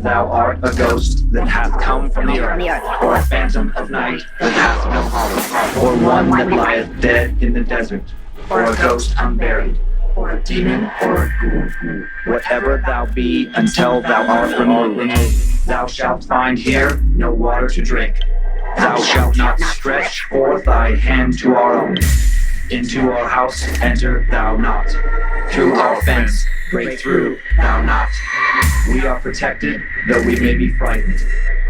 thou art a ghost that hath come from the earth, or a phantom of night that hath no hollow, or one that lieth dead in the desert, or a ghost unburied, or a demon, or a ghoul, whatever thou be, until thou art removed, thou shalt find here no water to drink. Thou shalt not stretch forth thy hand to our own. Into our house enter thou not. Through our fence break through thou not. We are protected, though we may be frightened.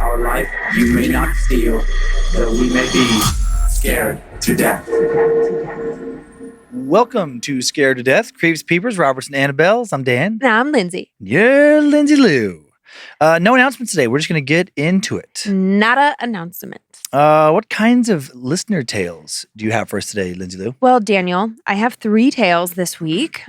Our life you may not steal, though we may be scared to death. Welcome to Scared to Death, Creeps, Peepers, Roberts, and Annabelles. I'm Dan. And I'm Lynze. You're Lynze Lou. No announcements today. We're just going to get into it. Not an announcement. What kinds of listener tales do you have for us today, Lynze Lou? Well, Daniel, I have 3 tales this week.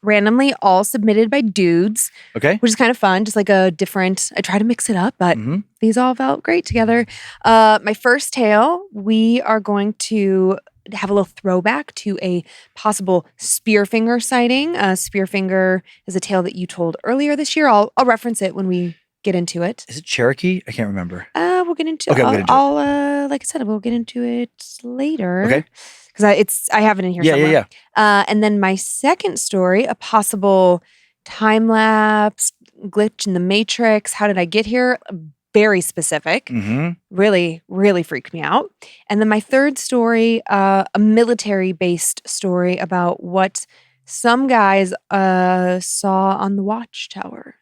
Randomly all submitted by dudes. Okay. Which is kind of fun. Just like a different, I try to mix it up, but these all felt great together. My first tale, we are going to have a little throwback to a possible Spearfinger sighting. Spearfinger is a tale that you told earlier this year. I'll reference it when we get into it. Is it Cherokee? I can't remember. We'll get into it. Like I said, we'll get into it later. Okay. Because I have it in here somewhere. Yeah. And then my second story, a possible time lapse glitch in the Matrix. How did I get here? Very specific. Really, really freaked me out. And then my third story, a military-based story about what some guys saw on the watchtower.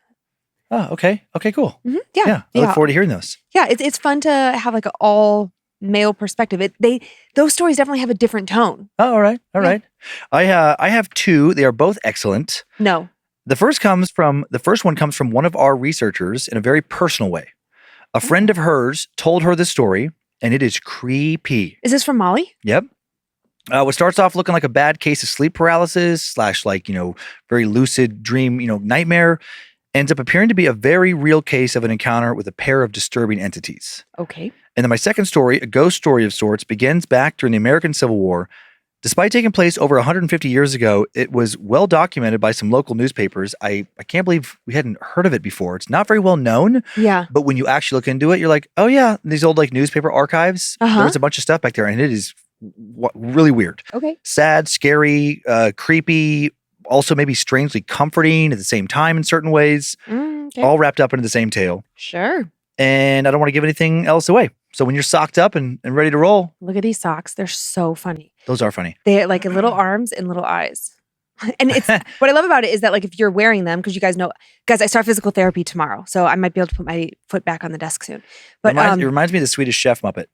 Oh, okay. Okay, cool. Yeah. I look forward to hearing those. Yeah, it's fun to have like an all-male perspective. Those stories definitely have a different tone. Oh, all right. I have 2. They are both excellent. No. The first one comes from one of our researchers in a very personal way. A friend of hers told her this story, and it is creepy. Is this from Molly? Yep. What starts off looking like a bad case of sleep paralysis / very lucid dream, nightmare, ends up appearing to be a very real case of an encounter with a pair of disturbing entities. Okay. And then my second story, a ghost story of sorts, begins back during the American Civil War. Despite taking place over 150 years ago, it was well documented by some local newspapers. I can't believe we hadn't heard of it before. It's not very well known. Yeah. But when you actually look into it, you're like, oh yeah, these old newspaper archives, there's a bunch of stuff back there, and it is really weird. Okay. Sad, scary, creepy, also maybe strangely comforting at the same time in certain ways, Okay. all wrapped up into the same tale. Sure. And I don't want to give anything else away. So when you're socked up and ready to roll. Look at these socks. They're so funny. Those are funny. They like little arms and little eyes. And it's what I love about it is that like if you're wearing them, because you guys know, I start physical therapy tomorrow. So I might be able to put my foot back on the desk soon. But it reminds me of the Swedish Chef Muppet a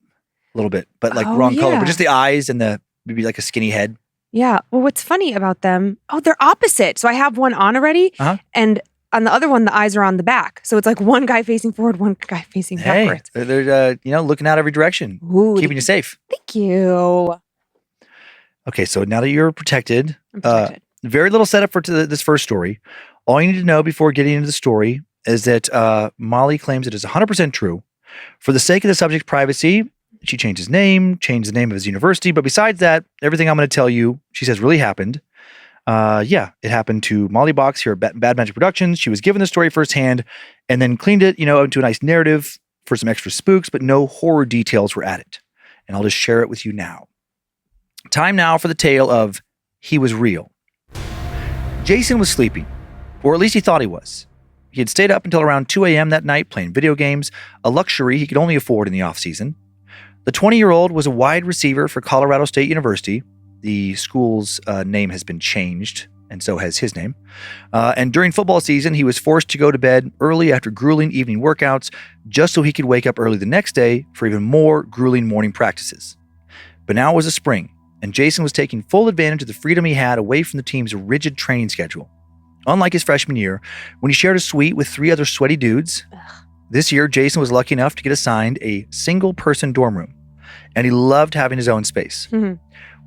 little bit, but like wrong color. But just the eyes and maybe like a skinny head. Yeah. Well, what's funny about them, they're opposite. So I have one on already. And on the other one, the eyes are on the back. So it's like one guy facing forward, one guy facing backwards. They're looking out every direction, keeping you safe. Thank you. Okay, so now that you're protected, I'm protected. Very little setup for this first story. All you need to know before getting into the story is that Molly claims it is 100% true. For the sake of the subject's privacy, she changed his name, changed the name of his university. But besides that, everything I'm going to tell you, she says really happened. It happened to Molly Box here at Bad Magic Productions. She was given the story firsthand and then cleaned it, into a nice narrative for some extra spooks, but no horror details were added. And I'll just share it with you now. Time now for the tale of He Was Real. Jason was sleeping, or at least he thought he was. He had stayed up until around 2 a.m. that night playing video games, a luxury he could only afford in the off-season. The 20-year-old was a wide receiver for Colorado State University. The school's name has been changed, and so has his name. And during football season, he was forced to go to bed early after grueling evening workouts just so he could wake up early the next day for even more grueling morning practices. But now it was a spring, and Jason was taking full advantage of the freedom he had away from the team's rigid training schedule. Unlike his freshman year, when he shared a suite with 3 other sweaty dudes, this year Jason was lucky enough to get assigned a single-person dorm room, and he loved having his own space.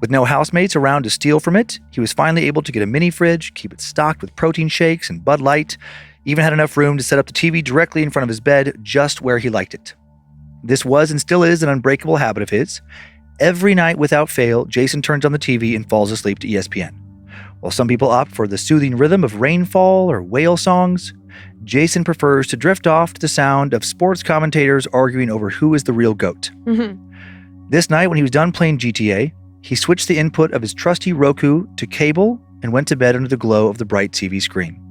With no housemates around to steal from it, he was finally able to get a mini fridge, keep it stocked with protein shakes and Bud Light, even had enough room to set up the TV directly in front of his bed just where he liked it. This was and still is an unbreakable habit of his. Every night without fail, Jason turns on the TV and falls asleep to ESPN. While some people opt for the soothing rhythm of rainfall or whale songs, Jason prefers to drift off to the sound of sports commentators arguing over who is the real GOAT. This night, when he was done playing GTA, he switched the input of his trusty Roku to cable and went to bed under the glow of the bright TV screen.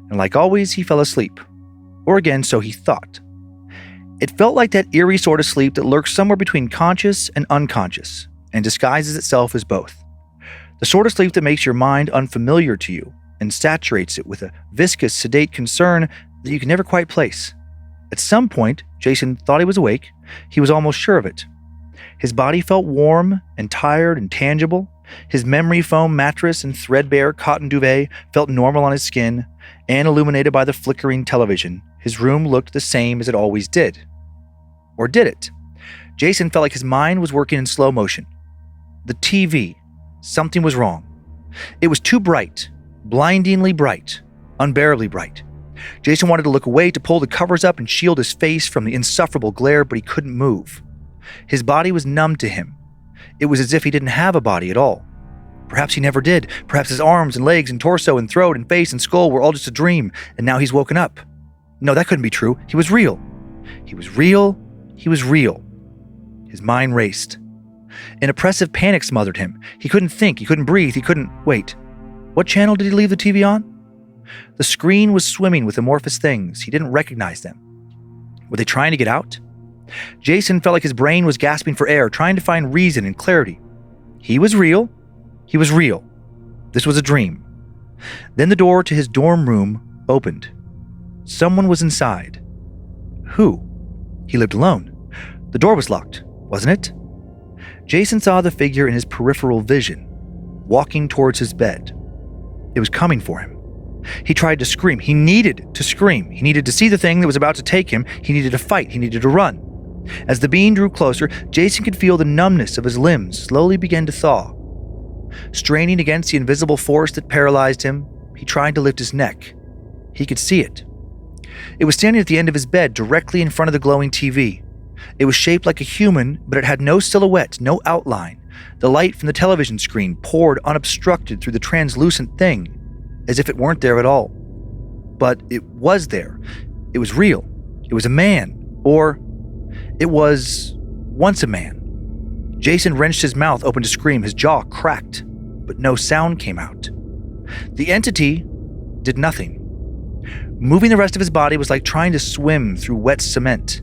And like always, he fell asleep. Or again, so he thought. It felt like that eerie sort of sleep that lurks somewhere between conscious and unconscious, and disguises itself as both. The sort of sleep that makes your mind unfamiliar to you and saturates it with a viscous, sedate concern that you can never quite place. At some point, Jason thought he was awake. He was almost sure of it. His body felt warm and tired and tangible. His memory foam mattress and threadbare cotton duvet felt normal on his skin, and illuminated by the flickering television, his room looked the same as it always did. Or did it? Jason felt like his mind was working in slow motion. The TV. Something was wrong. It was too bright. Blindingly bright. Unbearably bright. Jason wanted to look away, to pull the covers up and shield his face from the insufferable glare, but he couldn't move. His body was numb to him. It was as if he didn't have a body at all. Perhaps he never did. Perhaps his arms and legs and torso and throat and face and skull were all just a dream, and now he's woken up. No, that couldn't be true. He was real. He was real. He was real. His mind raced. An oppressive panic smothered him. He couldn't think. He couldn't breathe. He couldn't... Wait. What channel did he leave the TV on? The screen was swimming with amorphous things. He didn't recognize them. Were they trying to get out? Jason felt like his brain was gasping for air, trying to find reason and clarity. He was real. He was real. This was a dream. Then the door to his dorm room opened. Someone was inside. Who? He lived alone. The door was locked, wasn't it? Jason saw the figure in his peripheral vision, walking towards his bed. It was coming for him. He tried to scream. He needed to scream. He needed to see the thing that was about to take him. He needed to fight. He needed to run. As the being drew closer, Jason could feel the numbness of his limbs slowly begin to thaw. Straining against the invisible force that paralyzed him, he tried to lift his neck. He could see it. It was standing at the end of his bed, directly in front of the glowing TV. It was shaped like a human, but it had no silhouette, no outline. The light from the television screen poured unobstructed through the translucent thing, as if it weren't there at all. But it was there. It was real. It was a man. Or it was once a man. Jason wrenched his mouth open to scream. His jaw cracked, but no sound came out. The entity did nothing. Moving the rest of his body was like trying to swim through wet cement.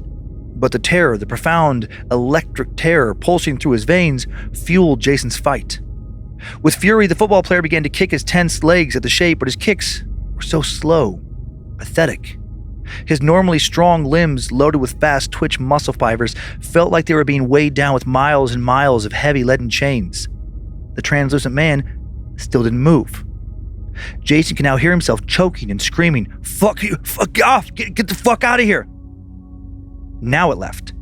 But the terror, the profound electric terror pulsing through his veins, fueled Jason's fight. With fury, the football player began to kick his tense legs at the shape, but his kicks were so slow, pathetic. His normally strong limbs, loaded with fast twitch muscle fibers, felt like they were being weighed down with miles and miles of heavy leaden chains. The translucent man still didn't move. Jason could now hear himself choking and screaming, "Fuck you! Fuck off! Get the fuck out of here!" Now it left.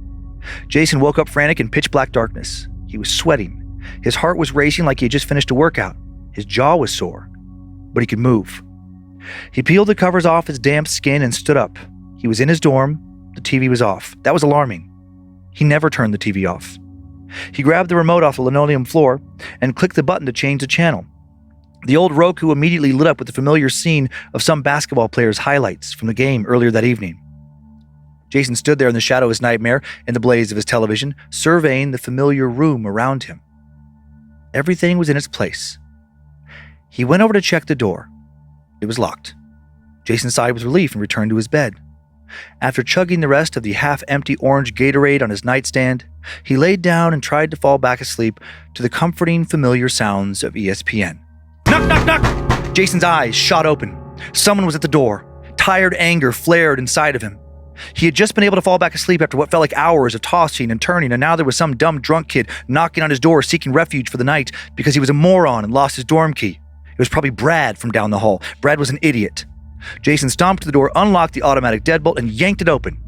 Jason woke up frantic in pitch-black darkness. He was sweating. His heart was racing like he had just finished a workout. His jaw was sore, but he could move. He peeled the covers off his damp skin and stood up. He was in his dorm. The TV was off. That was alarming. He never turned the TV off. He grabbed the remote off the linoleum floor and clicked the button to change the channel. The old Roku immediately lit up with the familiar scene of some basketball player's highlights from the game earlier that evening. Jason stood there in the shadow of his nightmare, in the blaze of his television, surveying the familiar room around him. Everything was in its place. He went over to check the door. It was locked. Jason sighed with relief and returned to his bed. After chugging the rest of the half-empty orange Gatorade on his nightstand, he laid down and tried to fall back asleep to the comforting, familiar sounds of ESPN. Knock, knock, knock! Jason's eyes shot open. Someone was at the door. Tired anger flared inside of him. He had just been able to fall back asleep after what felt like hours of tossing and turning, and now there was some dumb drunk kid knocking on his door seeking refuge for the night because he was a moron and lost his dorm key. It was probably Brad from down the hall. Brad was an idiot. Jason stomped to the door, unlocked the automatic deadbolt, and yanked it open.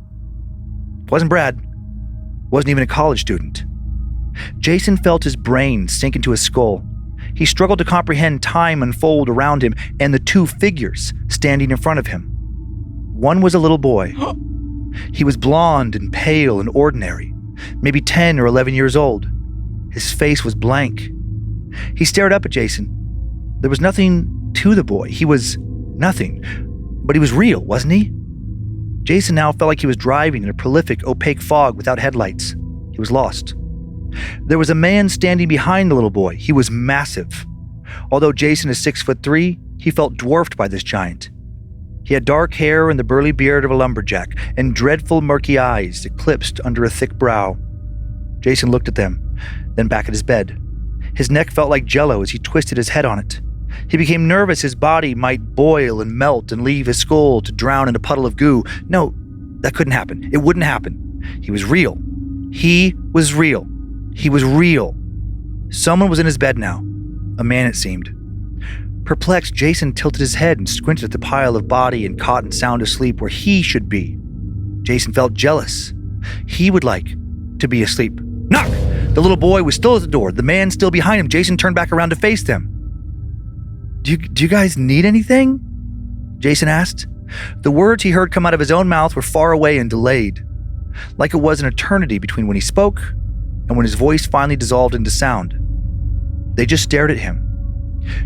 It wasn't Brad. Wasn't even a college student. Jason felt his brain sink into his skull. He struggled to comprehend time unfold around him and the two figures standing in front of him. One was a little boy. He was blonde and pale and ordinary, maybe 10 or 11 years old. His face was blank. He stared up at Jason. There was nothing to the boy. He was nothing. But he was real, wasn't he? Jason now felt like he was driving in a prolific, opaque fog without headlights. He was lost. There was a man standing behind the little boy. He was massive. Although Jason is 6'3", he felt dwarfed by this giant. He had dark hair and the burly beard of a lumberjack, and dreadful murky eyes eclipsed under a thick brow. Jason looked at them, then back at his bed. His neck felt like jello as he twisted his head on it. He became nervous his body might boil and melt and leave his skull to drown in a puddle of goo. No, that couldn't happen. It wouldn't happen. He was real. He was real. He was real. Someone was in his bed now. A man, it seemed. Perplexed, Jason tilted his head and squinted at the pile of body and cotton sound asleep where he should be. Jason felt jealous. He would like to be asleep. Knock! The little boy was still at the door, the man still behind him. Jason turned back around to face them. Do you guys need anything? Jason asked. The words he heard come out of his own mouth were far away and delayed, like it was an eternity between when he spoke and when his voice finally dissolved into sound. They just stared at him.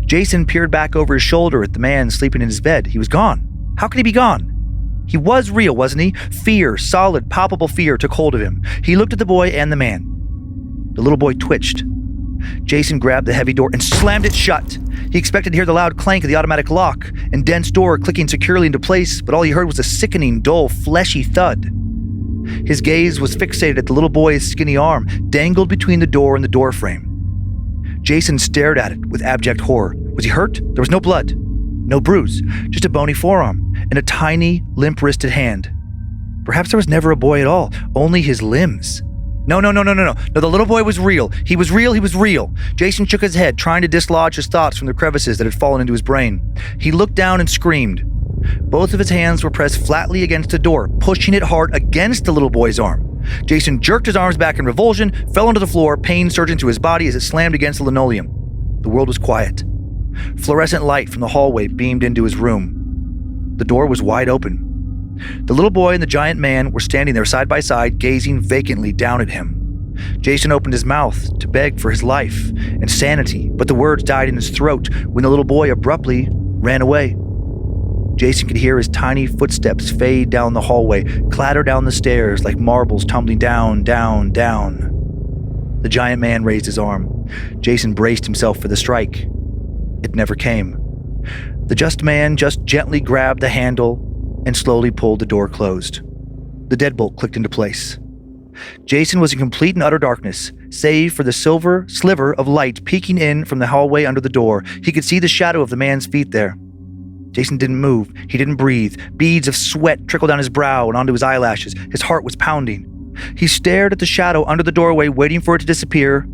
Jason peered back over his shoulder at the man sleeping in his bed. He was gone. How could he be gone? He was real, wasn't he? Fear, solid, palpable fear took hold of him. He looked at the boy and the man. The little boy twitched. Jason grabbed the heavy door and slammed it shut. He expected to hear the loud clank of the automatic lock and dense door clicking securely into place, but all he heard was a sickening, dull, fleshy thud. His gaze was fixated at the little boy's skinny arm, dangled between the door and the door frame. Jason stared at it with abject horror. Was he hurt? There was no blood, no bruise, just a bony forearm and a tiny, limp-wristed hand. Perhaps there was never a boy at all, only his limbs. No, the little boy was real. He was real. Jason shook his head, trying to dislodge his thoughts from the crevices that had fallen into his brain. He looked down and screamed. Both of his hands were pressed flatly against the door, pushing it hard against the little boy's arm. Jason jerked his arms back in revulsion, fell onto the floor, pain surging through his body as it slammed against the linoleum. The world was quiet. Fluorescent light from the hallway beamed into his room. The door was wide open. The little boy and the giant man were standing there side by side, gazing vacantly down at him. Jason opened his mouth to beg for his life and sanity, but the words died in his throat when the little boy abruptly ran away. Jason could hear his tiny footsteps fade down the hallway, clatter down the stairs like marbles tumbling down. The giant man raised his arm. Jason braced himself for the strike. It never came. The just man just gently grabbed the handle and slowly pulled the door closed. The deadbolt clicked into place. Jason was in complete and utter darkness, save for the silver sliver of light peeking in from the hallway under the door. He could see the shadow of the man's feet there. Jason didn't move. He didn't breathe. Beads of sweat trickled down his brow and onto his eyelashes. His heart was pounding. He stared at the shadow under the doorway, waiting for it to disappear,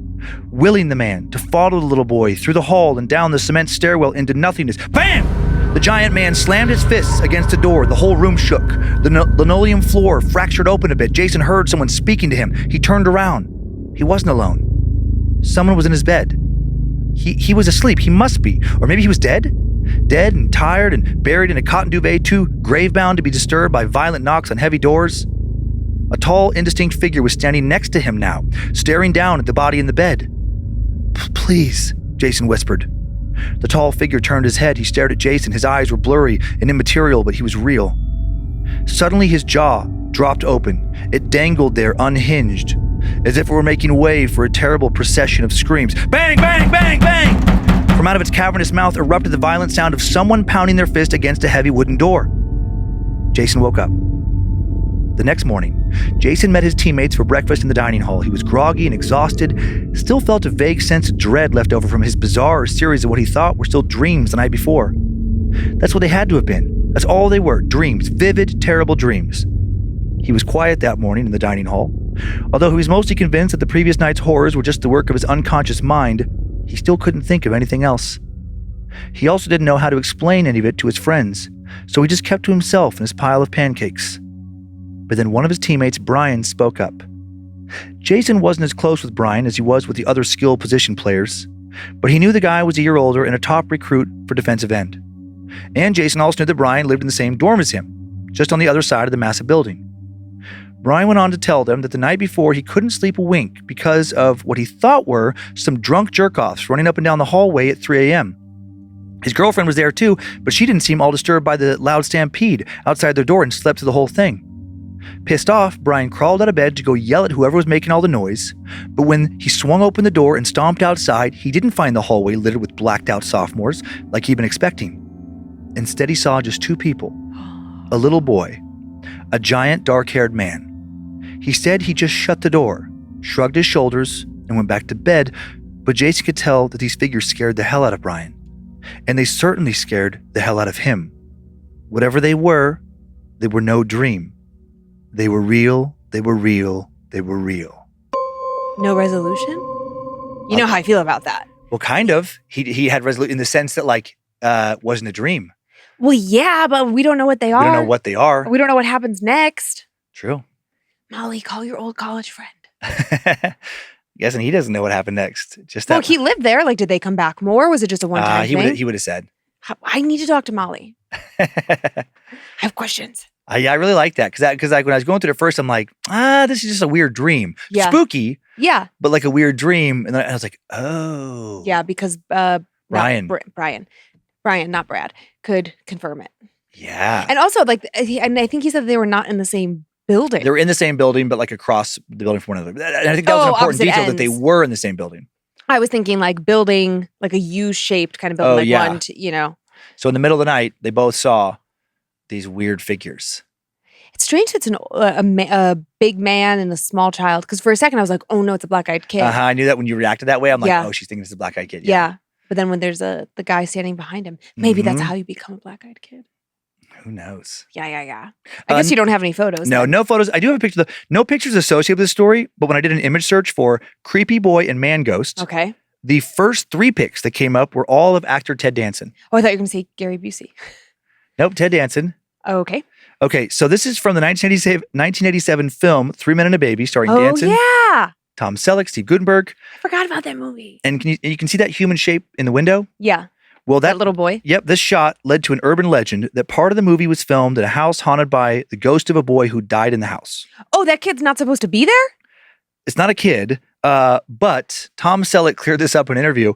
willing the man to follow the little boy through the hall and down the cement stairwell into nothingness. Bam! The giant man slammed his fists against the door. The whole room shook. The linoleum floor fractured open a bit. Jason heard someone speaking to him. He turned around. He wasn't alone. Someone was in his bed. He was asleep. He must be. Or maybe he was dead? Dead and tired and buried in a cotton duvet, too grave-bound to be disturbed by violent knocks on heavy doors. A tall, indistinct figure was standing next to him now, staring down at the body in the bed. Please, Jason whispered. The tall figure turned his head. He stared at Jason. His eyes were blurry and immaterial, but he was real. Suddenly, his jaw dropped open. It dangled there unhinged, as if it were making way for a terrible procession of screams. Bang, bang, bang, bang! From out of its cavernous mouth erupted the violent sound of someone pounding their fist against a heavy wooden door. Jason woke up. The next morning, Jason met his teammates for breakfast in the dining hall. He was groggy and exhausted, still felt a vague sense of dread left over from his bizarre series of what he thought were still dreams the night before. That's what they had to have been. That's all they were, dreams, vivid, terrible dreams. He was quiet that morning in the dining hall. Although he was mostly convinced that the previous night's horrors were just the work of his unconscious mind, he still couldn't think of anything else. He also didn't know how to explain any of it to his friends, so he just kept to himself in his pile of pancakes. But then one of his teammates, Brian, spoke up. Jason wasn't as close with Brian as he was with the other skill position players, but he knew the guy was a year older and a top recruit for defensive end. And Jason also knew that Brian lived in the same dorm as him, just on the other side of the massive building. Brian went on to tell them that the night before he couldn't sleep a wink because of what he thought were some drunk jerk-offs running up and down the hallway at 3 a.m. His girlfriend was there too, but she didn't seem all disturbed by the loud stampede outside their door and slept through the whole thing. Pissed off, Brian crawled out of bed to go yell at whoever was making all the noise, but when he swung open the door and stomped outside, he didn't find the hallway littered with blacked out sophomores like he'd been expecting. Instead, he saw just two people, a little boy, a giant dark-haired man. He said he just shut the door, shrugged his shoulders, and went back to bed, but Jason could tell that these figures scared the hell out of Brian. And they certainly scared the hell out of him. Whatever they were no dream. They were real, they were real, they were real. No resolution? You know how I feel about that. Well, kind of. He had resolution in the sense that, like, wasn't a dream. Well, yeah, but we don't know what they are. We don't know what they are. We don't know what happens next. True. Molly, call your old college friend. Yes, and he doesn't know what happened next. Just that. Well, he lived there. Like, did they come back more? Was it just a one-time thing? He would have said. I need to talk to Molly. I have questions. Yeah, I really like that because like when I was going through it first, I'm like, this is just a weird dream. Yeah. Spooky. Yeah. But like a weird dream, and then I was like, oh. Yeah, because Brian, not Brad, could confirm it. Yeah. And also, like, and I think he said they were not in the same building. They were in the same building, but like across the building from one another. And I think that was an important detail that they were in the same building. I was thinking like building, like a U-shaped kind of building, one, So in the middle of the night, they both saw these weird figures. It's strange it's a big man and a small child. Because for a second I was like, oh no, it's a black-eyed kid. I knew that when you reacted that way. I'm like, oh, she's thinking it's a black-eyed kid. Yeah. But then when there's the guy standing behind him, maybe that's how you become a black-eyed kid. Who knows? Yeah. I guess you don't have any photos. No photos. I do have a picture. No pictures associated with this story, but when I did an image search for creepy boy and man ghost, the first 3 pics that came up were all of actor Ted Danson. Oh, I thought you were going to say Gary Busey. Nope, Ted Danson. Oh, okay. Okay, so this is from the 1987 film 3 Men and a Baby, starring Danson, Tom Selleck, Steve Guttenberg. I forgot about that movie. And you can see that human shape in the window? Yeah. Well, that little boy? Yep, this shot led to an urban legend that part of the movie was filmed in a house haunted by the ghost of a boy who died in the house. Oh, that kid's not supposed to be there? It's not a kid, but Tom Selleck cleared this up in an interview.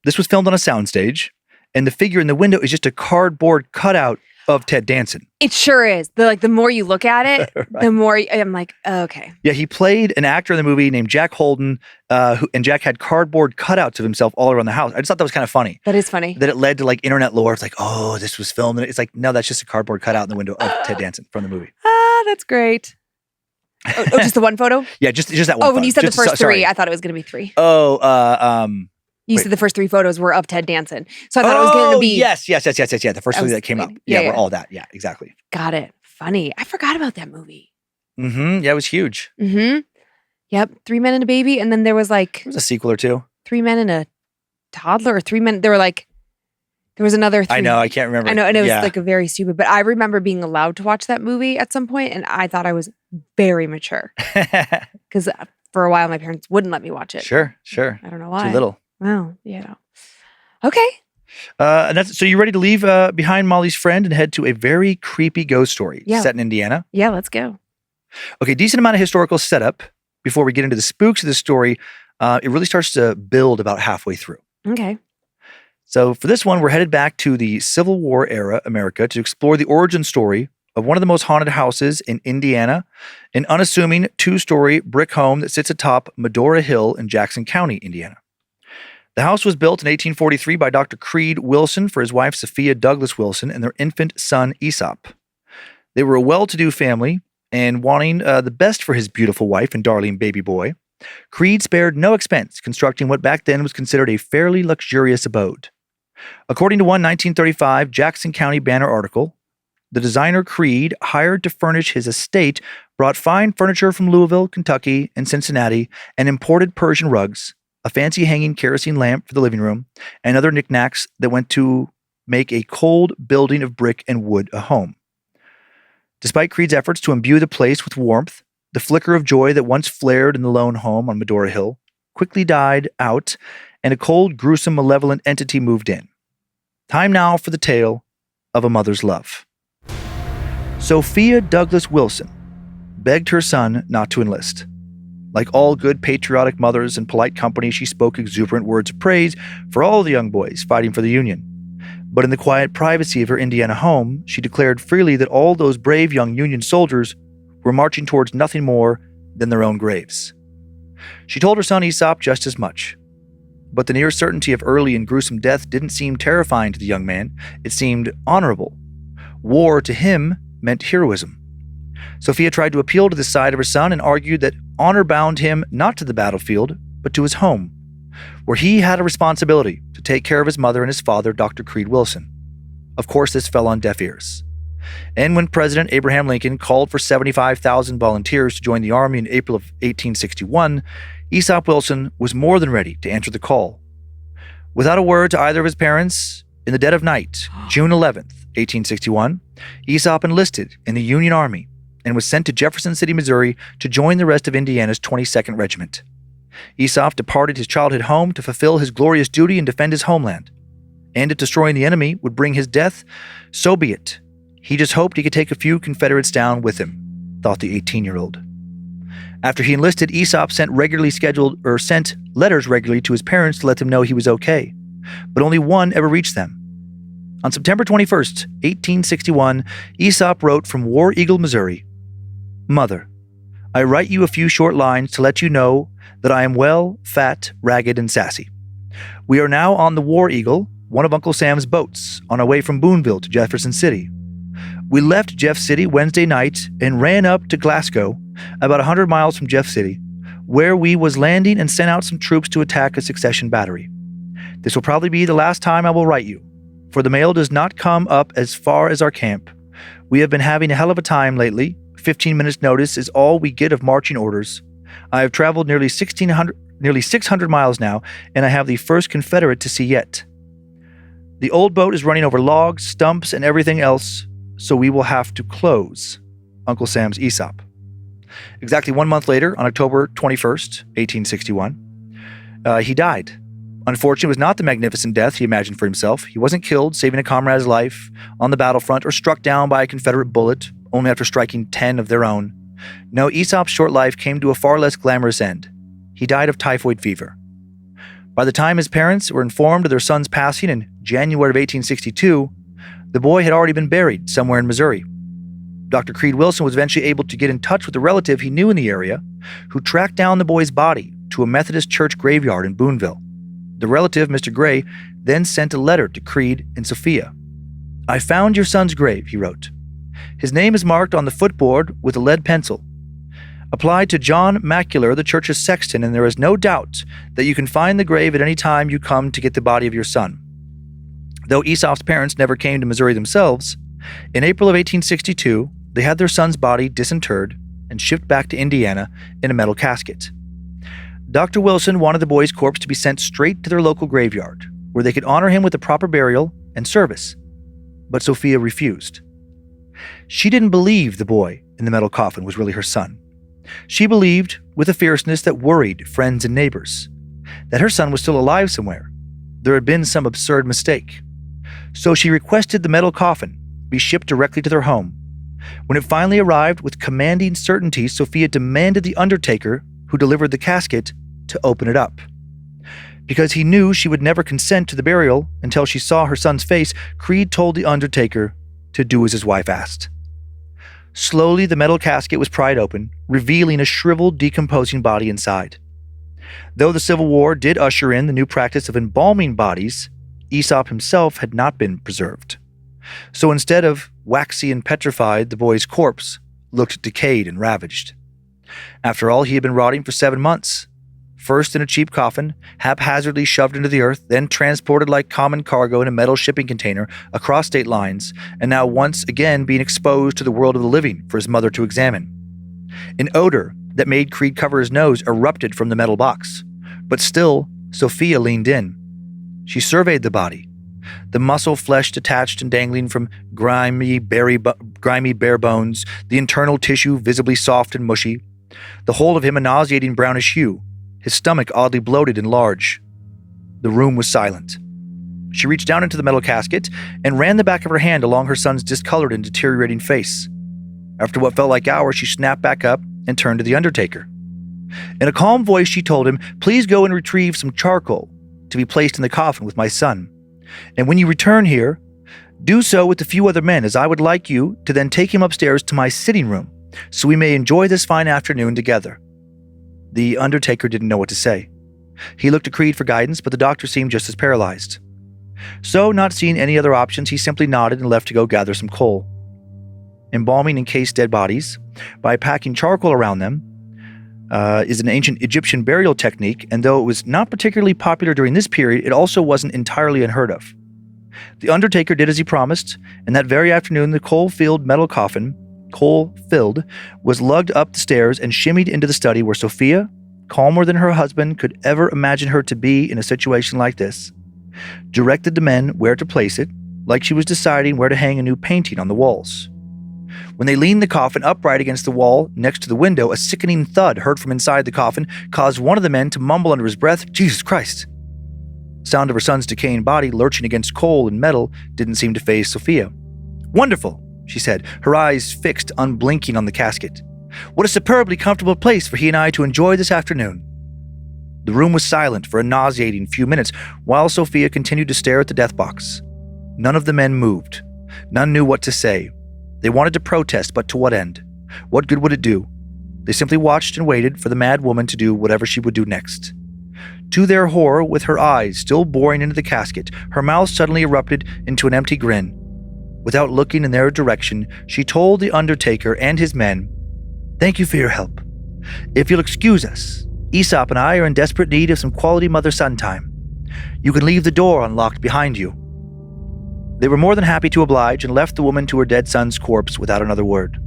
This was filmed on a soundstage, and the figure in the window is just a cardboard cutout of Ted Danson. It sure is. The more you look at it, right. The more I'm like, oh, okay. Yeah, he played an actor in the movie named Jack Holden, and Jack had cardboard cutouts of himself all around the house. I just thought that was kind of funny. That is funny. That it led to like internet lore. It's like, oh, this was filmed. And it's like, no, that's just a cardboard cutout in the window of Ted Danson from the movie. That's great. Oh, just the one photo? Yeah, just that one. Oh, when you said the first 3, I thought it was going to be 3. Oh, you said the first 3 photos were of Ted Danson. So I thought it was going to be... Yes. Yeah, the first 3 that came up. Yeah, were all that. Yeah, exactly. Got it. Funny. I forgot about that movie. Mm-hmm. Yeah, it was huge. Mm-hmm. Yep. 3 Men and a Baby. And then there was like... There was a sequel or 2. 3 Men and a Toddler, or 3 Men... There were like... There was another 3. I know. I can't remember. I know. And it was like a very stupid... But I remember being allowed to watch that movie at some point, and I thought I was very mature. Because for a while, my parents wouldn't let me watch it. Sure. I don't know why. Too little. Well, yeah. Okay. So you ready to leave behind Molly's friend and head to a very creepy ghost story set in Indiana? Yeah, let's go. Okay, decent amount of historical setup before we get into the spooks of the story. It really starts to build about halfway through. Okay. So for this one, we're headed back to the Civil War era America to explore the origin story of one of the most haunted houses in Indiana, an unassuming 2-story brick home that sits atop Madora Hill in Jackson County, Indiana. The house was built in 1843 by Dr. Creed Wilson for his wife Sophia Douglas Wilson and their infant son Aesop. They were a well-to-do family, and wanting the best for his beautiful wife and darling baby boy, Creed spared no expense constructing what back then was considered a fairly luxurious abode. According to one 1935 Jackson County Banner article, the designer Creed, hired to furnish his estate, brought fine furniture from Louisville, Kentucky, and Cincinnati, and imported Persian rugs, a fancy hanging kerosene lamp for the living room, and other knickknacks that went to make a cold building of brick and wood a home. Despite Creed's efforts to imbue the place with warmth, the flicker of joy that once flared in the lone home on Madora Hill quickly died out, and a cold, gruesome, malevolent entity moved in. Time now for the tale of a mother's love. Sophia Douglas Wilson begged her son not to enlist. Like all good patriotic mothers in polite company, she spoke exuberant words of praise for all the young boys fighting for the Union. But in the quiet privacy of her Indiana home, she declared freely that all those brave young Union soldiers were marching towards nothing more than their own graves. She told her son Aesop just as much. But the near certainty of early and gruesome death didn't seem terrifying to the young man. It seemed honorable. War to him meant heroism. Sophia tried to appeal to the side of her son and argued that honor bound him not to the battlefield, but to his home, where he had a responsibility to take care of his mother and his father, Dr. Creed Wilson. Of course, this fell on deaf ears. And when President Abraham Lincoln called for 75,000 volunteers to join the Army in April of 1861, Aesop Wilson was more than ready to answer the call. Without a word to either of his parents, in the dead of night, June 11th, 1861, Aesop enlisted in the Union Army and was sent to Jefferson City, Missouri to join the rest of Indiana's 22nd Regiment. Aesop departed his childhood home to fulfill his glorious duty and defend his homeland. And if destroying the enemy would bring his death, so be it. He just hoped he could take a few Confederates down with him, thought the 18-year-old. After he enlisted, Aesop sent letters regularly to his parents to let them know he was okay, but only one ever reached them. On September 21st, 1861, Aesop wrote from War Eagle, Missouri, "Mother, I write you a few short lines to let you know that I am well, fat, ragged, and sassy. We are now on the War Eagle, one of Uncle Sam's boats, on our way from Boonville to Jefferson City. We left Jeff City Wednesday night and ran up to Glasgow, about 100 miles from Jeff City, where we was landing and sent out some troops to attack a succession battery. This will probably be the last time I will write you, for the mail does not come up as far as our camp. We have been having a hell of a time lately. 15 minutes notice is all we get of marching orders. I have traveled nearly 600 miles now, and I have the first Confederate to see yet. The old boat is running over logs, stumps, and everything else, so we will have to close. Uncle Sam's Aesop." Exactly 1 month later, on October 21st, 1861, he died. Unfortunately, it was not the magnificent death he imagined for himself. He wasn't killed, saving a comrade's life on the battlefront, or struck down by a Confederate bullet, only after striking 10 of their own. No, Aesop's short life came to a far less glamorous end. He died of typhoid fever. By the time his parents were informed of their son's passing in January of 1862, the boy had already been buried somewhere in Missouri. Dr. Creed Wilson was eventually able to get in touch with a relative he knew in the area, who tracked down the boy's body to a Methodist church graveyard in Boonville. The relative, Mr. Gray, then sent a letter to Creed and Sophia. "I found your son's grave," he wrote. "His name is marked on the footboard with a lead pencil. Apply to John Macular, the church's sexton, and there is no doubt that you can find the grave at any time you come to get the body of your son." Though Aesop's parents never came to Missouri themselves, in April of 1862, they had their son's body disinterred and shipped back to Indiana in a metal casket. Dr. Wilson wanted the boy's corpse to be sent straight to their local graveyard, where they could honor him with a proper burial and service. But Sophia refused. She didn't believe the boy in the metal coffin was really her son. She believed, with a fierceness that worried friends and neighbors, that her son was still alive somewhere. There had been some absurd mistake. So she requested the metal coffin be shipped directly to their home. When it finally arrived with commanding certainty, Sophia demanded the undertaker who delivered the casket to open it up. Because he knew she would never consent to the burial until she saw her son's face, Creed told the undertaker to do as his wife asked. Slowly, the metal casket was pried open, revealing a shriveled, decomposing body inside. Though the Civil War did usher in the new practice of embalming bodies, Aesop himself had not been preserved. So instead of waxy and petrified, the boy's corpse looked decayed and ravaged. After all, he had been rotting for 7 months. First in a cheap coffin, haphazardly shoved into the earth, then transported like common cargo in a metal shipping container across state lines, and now once again being exposed to the world of the living for his mother to examine. An odor that made Creed cover his nose erupted from the metal box, but still, Sophia leaned in. She surveyed the body. The muscle flesh detached and dangling from grimy bare bones, the internal tissue visibly soft and mushy, the whole of him a nauseating brownish hue, his stomach oddly bloated and large. The room was silent. She reached down into the metal casket and ran the back of her hand along her son's discolored and deteriorating face. After what felt like hours, she snapped back up and turned to the undertaker. In a calm voice, she told him, "Please go and retrieve some charcoal to be placed in the coffin with my son. And when you return here, Do so with a few other men, as I would like you to then take him upstairs to my sitting room, so we may enjoy this fine afternoon together." The undertaker didn't know what to say. He looked to Creed for guidance, but the doctor seemed just as paralyzed. So, not seeing any other options, he simply nodded and left to go gather some coal. Embalming encased dead bodies by packing charcoal around them is an ancient Egyptian burial technique, and though it was not particularly popular during this period, it also wasn't entirely unheard of. The undertaker did as he promised, and that very afternoon the coal-filled metal coffin, coal-filled, was lugged up the stairs and shimmied into the study where Sophia, calmer than her husband could ever imagine her to be in a situation like this, directed the men where to place it, like she was deciding where to hang a new painting on the walls. When they leaned the coffin upright against the wall next to the window, a sickening thud heard from inside the coffin caused one of the men to mumble under his breath, "Jesus Christ." The sound of her son's decaying body lurching against coal and metal didn't seem to faze Sophia. "Wonderful," she said, her eyes fixed unblinking on the casket. "What a superbly comfortable place for he and I to enjoy this afternoon." The room was silent for a nauseating few minutes while Sophia continued to stare at the death box. None of the men moved. None knew what to say. They wanted to protest, but to what end? What good would it do? They simply watched and waited for the mad woman to do whatever she would do next. To their horror, with her eyes still boring into the casket, her mouth suddenly erupted into an empty grin. Without looking in their direction, she told the undertaker and his men, "Thank you for your help. If you'll excuse us, Aesop and I are in desperate need of some quality mother-son time. You can leave the door unlocked behind you." They were more than happy to oblige and left the woman to her dead son's corpse without another word.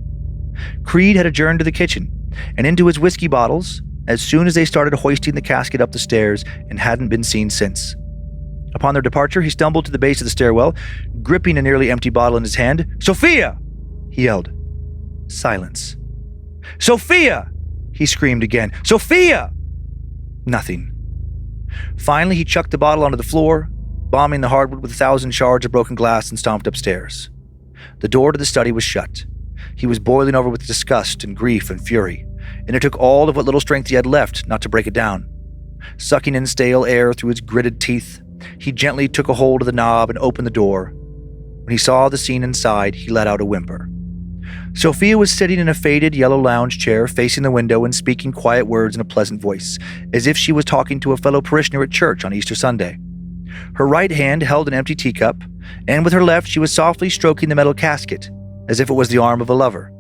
Creed had adjourned to the kitchen and into his whiskey bottles as soon as they started hoisting the casket up the stairs and hadn't been seen since. Upon their departure, he stumbled to the base of the stairwell, gripping a nearly empty bottle in his hand. "Sophia!" he yelled. Silence. "Sophia!" he screamed again. "Sophia!" Nothing. Finally, he chucked the bottle onto the floor, bombing the hardwood with 1,000 shards of broken glass, and stomped upstairs. The door to the study was shut. He was boiling over with disgust and grief and fury, and it took all of what little strength he had left not to break it down. Sucking in stale air through his gritted teeth, he gently took a hold of the knob and opened the door. When he saw the scene inside, he let out a whimper. Sophia was sitting in a faded yellow lounge chair facing the window and speaking quiet words in a pleasant voice, as if she was talking to a fellow parishioner at church on Easter Sunday. Her right hand held an empty teacup, and with her left she was softly stroking the metal casket, as if it was the arm of a lover.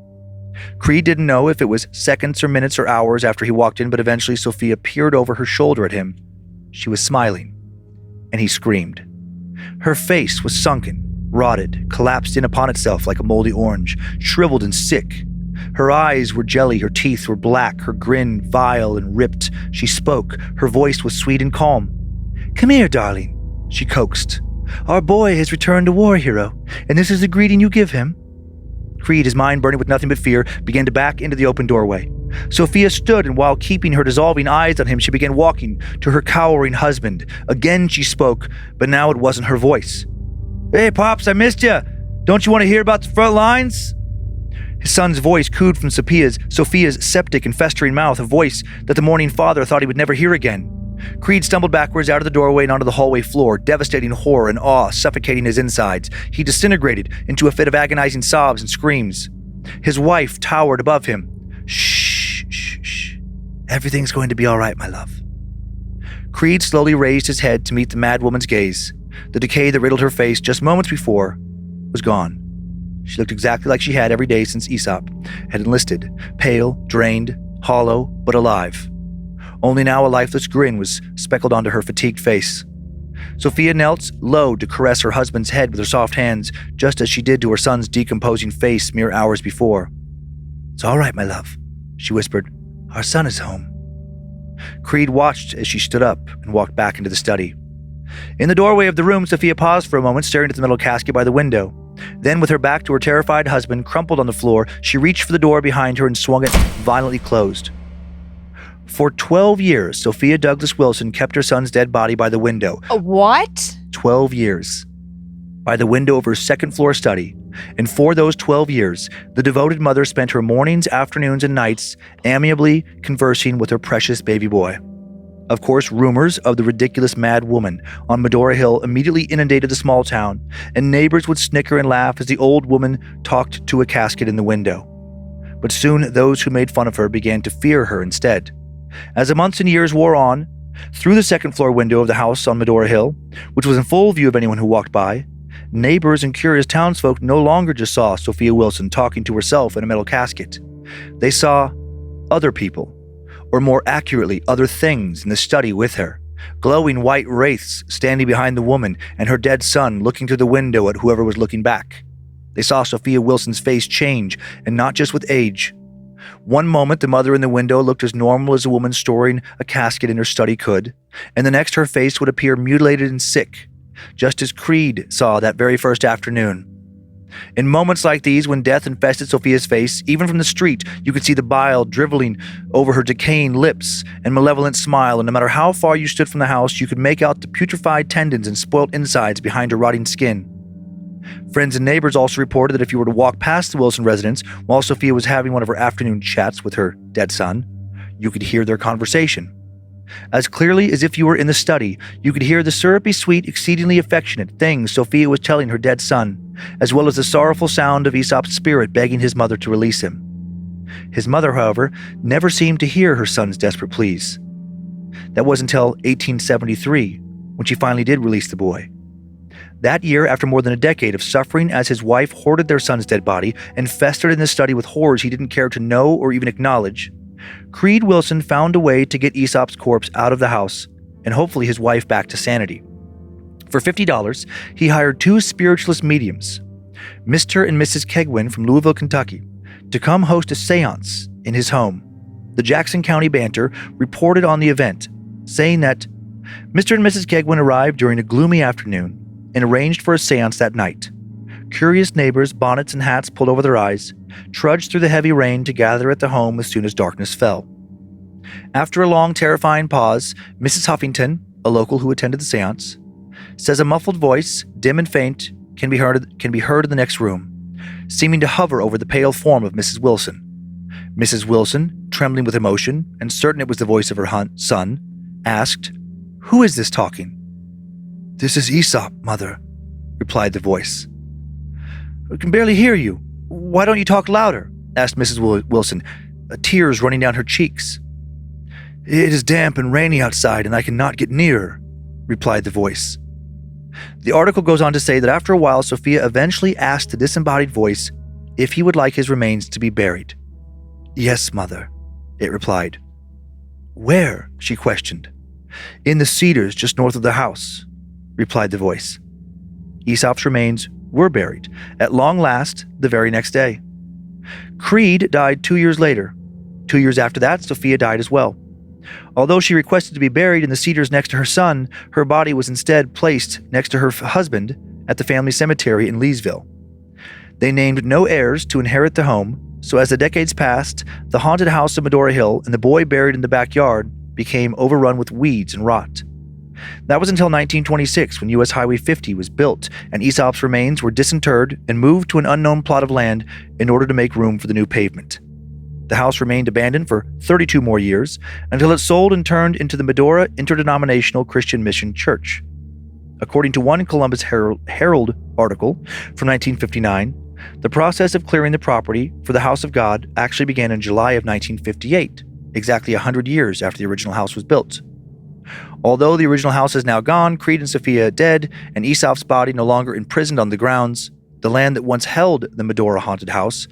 Creed didn't know if it was seconds or minutes or hours after he walked in, but eventually Sophia peered over her shoulder at him. She was smiling, and he screamed. Her face was sunken, rotted, collapsed in upon itself like a moldy orange, shriveled and sick. Her eyes were jelly, her teeth were black, her grin vile and ripped. She spoke. Her voice was sweet and calm. "Come here, darling," she coaxed. "Our boy has returned a war hero, and this is the greeting you give him." Creed, his mind burning with nothing but fear, began to back into the open doorway. Sophia stood, and while keeping her dissolving eyes on him, she began walking to her cowering husband. Again she spoke, but now it wasn't her voice. "Hey, Pops, I missed you. Don't you want to hear about the front lines?" His son's voice cooed from Sophia's septic and festering mouth, a voice that the mourning father thought he would never hear again. Creed stumbled backwards out of the doorway and onto the hallway floor, devastating horror and awe suffocating his insides. He disintegrated into a fit of agonizing sobs and screams. His wife towered above him. "Shh, shh, shh. Everything's going to be all right, my love." Creed slowly raised his head to meet the mad woman's gaze. The decay that riddled her face just moments before was gone. She looked exactly like she had every day since Aesop had enlisted, pale, drained, hollow, but alive. Only now a lifeless grin was speckled onto her fatigued face. Sophia knelt low to caress her husband's head with her soft hands, just as she did to her son's decomposing face mere hours before. "It's all right, my love," she whispered. "Our son is home." Creed watched as she stood up and walked back into the study. In the doorway of the room, Sophia paused for a moment, staring at the metal casket by the window. Then, with her back to her terrified husband, crumpled on the floor, she reached for the door behind her and swung it violently closed. For 12 years, Sophia Douglas Wilson kept her son's dead body by the window. What? 12 years. By the window of her second-floor study. And for those 12 years, the devoted mother spent her mornings, afternoons, and nights amiably conversing with her precious baby boy. Of course, rumors of the ridiculous mad woman on Madora Hill immediately inundated the small town, and neighbors would snicker and laugh as the old woman talked to a casket in the window. But soon those who made fun of her began to fear her instead. As the months and years wore on, through the second-floor window of the house on Madora Hill, which was in full view of anyone who walked by, neighbors and curious townsfolk no longer just saw Sophia Wilson talking to herself in a metal casket. They saw other people, or more accurately, other things in the study with her, glowing white wraiths standing behind the woman and her dead son looking through the window at whoever was looking back. They saw Sophia Wilson's face change, and not just with age. One moment, the mother in the window looked as normal as a woman storing a casket in her study could, and the next her face would appear mutilated and sick, just as Creed saw that very first afternoon. In moments like these, when death infested Sophia's face, even from the street, you could see the bile dribbling over her decaying lips and malevolent smile, and no matter how far you stood from the house, you could make out the putrefied tendons and spoilt insides behind her rotting skin. Friends and neighbors also reported that if you were to walk past the Wilson residence while Sophia was having one of her afternoon chats with her dead son, you could hear their conversation. As clearly as if you were in the study, you could hear the syrupy, sweet, exceedingly affectionate things Sophia was telling her dead son, as well as the sorrowful sound of Aesop's spirit begging his mother to release him. His mother, however, never seemed to hear her son's desperate pleas. That was until 1873, when she finally did release the boy. That year, after more than a decade of suffering as his wife hoarded their son's dead body and festered in the study with horrors he didn't care to know or even acknowledge, Creed Wilson found a way to get Aesop's corpse out of the house and hopefully his wife back to sanity. For $50, he hired two spiritualist mediums, Mr. and Mrs. Kegwin from Louisville, Kentucky, to come host a seance in his home. The Jackson County Banter reported on the event, saying that Mr. and Mrs. Kegwin arrived during a gloomy afternoon and arranged for a seance that night. Curious neighbors, bonnets and hats pulled over their eyes, trudged through the heavy rain to gather at the home as soon as darkness fell. After a long, terrifying pause, Mrs. Huffington, a local who attended the seance, says a muffled voice, dim and faint, can be heard in the next room, seeming to hover over the pale form of Mrs. Wilson. Mrs. Wilson, trembling with emotion and certain it was the voice of her son, asked, "Who is this talking?" "This is Aesop, Mother," replied the voice. "I can barely hear you. Why don't you talk louder?" asked Mrs. Wilson, tears running down her cheeks. "It is damp and rainy outside, and I cannot get nearer," replied the voice. The article goes on to say that after a while, Sophia eventually asked the disembodied voice if he would like his remains to be buried. "Yes, Mother," it replied. "Where?" she questioned. "In the cedars just north of the house," replied the voice. Aesop's remains were buried, at long last, the very next day. Creed died 2 years later. 2 years after that, Sophia died as well. Although she requested to be buried in the cedars next to her son, her body was instead placed next to her husband at the family cemetery in Lynze. They named no heirs to inherit the home, so as the decades passed, the haunted house of Madora Hill and the boy buried in the backyard became overrun with weeds and rot. That was until 1926, when U.S. Highway 50 was built and Aesop's remains were disinterred and moved to an unknown plot of land in order to make room for the new pavement. The house remained abandoned for 32 more years until it sold and turned into the Madora Interdenominational Christian Mission Church. According to one Columbus Herald article from 1959, the process of clearing the property for the House of God actually began in July of 1958, exactly 100 years after the original house was built. Although the original house is now gone, Creed and Sophia dead, and Aesop's body no longer imprisoned on the grounds, the land that once held the Madora haunted house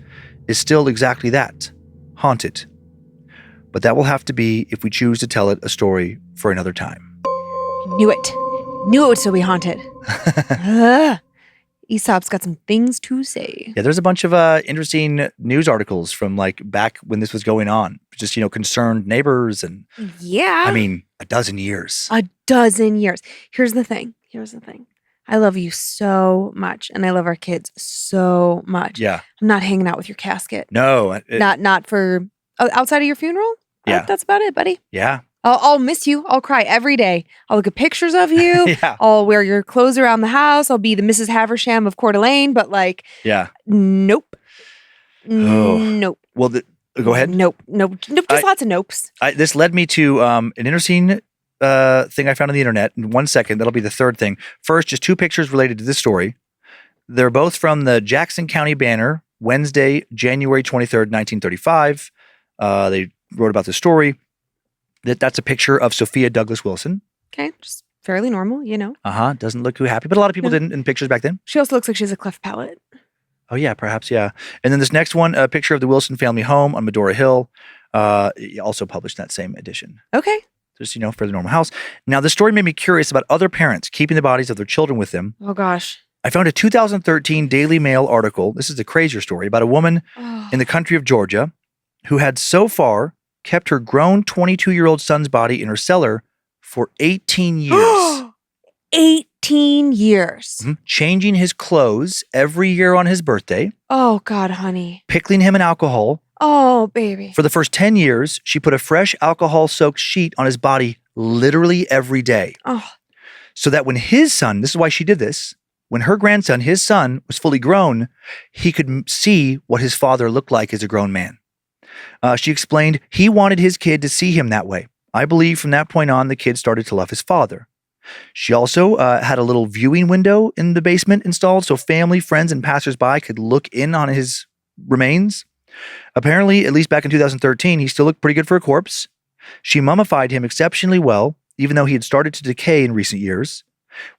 is still exactly that, haunted. But that will have to be if we choose to tell it a story for another time. Knew it. Knew it would still be haunted. Aesop's got some things to say. Yeah, there's a bunch of interesting news articles from like back when this was going on. Just, concerned neighbors and yeah. A dozen years. A dozen years. Here's the thing. I love you so much, and I love our kids so much. Yeah. I'm not hanging out with your casket. No. Not for outside of your funeral. Yeah. That's about it, buddy. Yeah. I'll miss you. I'll cry every day. I'll look at pictures of you. Yeah. I'll wear your clothes around the house. I'll be the Mrs. Haversham of Coeur d'Alene, but yeah. Nope. Oh. Nope. Well, go ahead. Nope. Just lots of nopes. This led me to an interesting thing I found on the internet in 1 second. That'll be the third thing. First, just 2 pictures related to this story. They're both from the Jackson County Banner, Wednesday, January 23rd, 1935. They wrote about the story. That's a picture of Sophia Douglas Wilson. Okay, just fairly normal, you know. Doesn't look too happy, but a lot of people didn't in pictures back then. She also looks like she has a cleft palate. Oh, yeah, perhaps, yeah. And then this next one, a picture of the Wilson family home on Medora Hill, also published in that same edition. Okay. Just, for the normal house. Now, this story made me curious about other parents keeping the bodies of their children with them. Oh, gosh. I found a 2013 Daily Mail article. This is the crazier story about a woman in the country of Georgia who had so far kept her grown 22-year-old son's body in her cellar for 18 years. 18 years. Changing his clothes every year on his birthday. Oh, God, honey. Pickling him in alcohol. Oh, baby. For the first 10 years, she put a fresh alcohol-soaked sheet on his body literally every day. Oh. So that when his son, this is why she did this, when her grandson, his son, was fully grown, he could see what his father looked like as a grown man. She explained he wanted his kid to see him that way. I believe from that point on, the kid started to love his father. She also had a little viewing window in the basement installed so family, friends, and passersby could look in on his remains. Apparently, at least back in 2013, he still looked pretty good for a corpse. She mummified him exceptionally well, even though he had started to decay in recent years.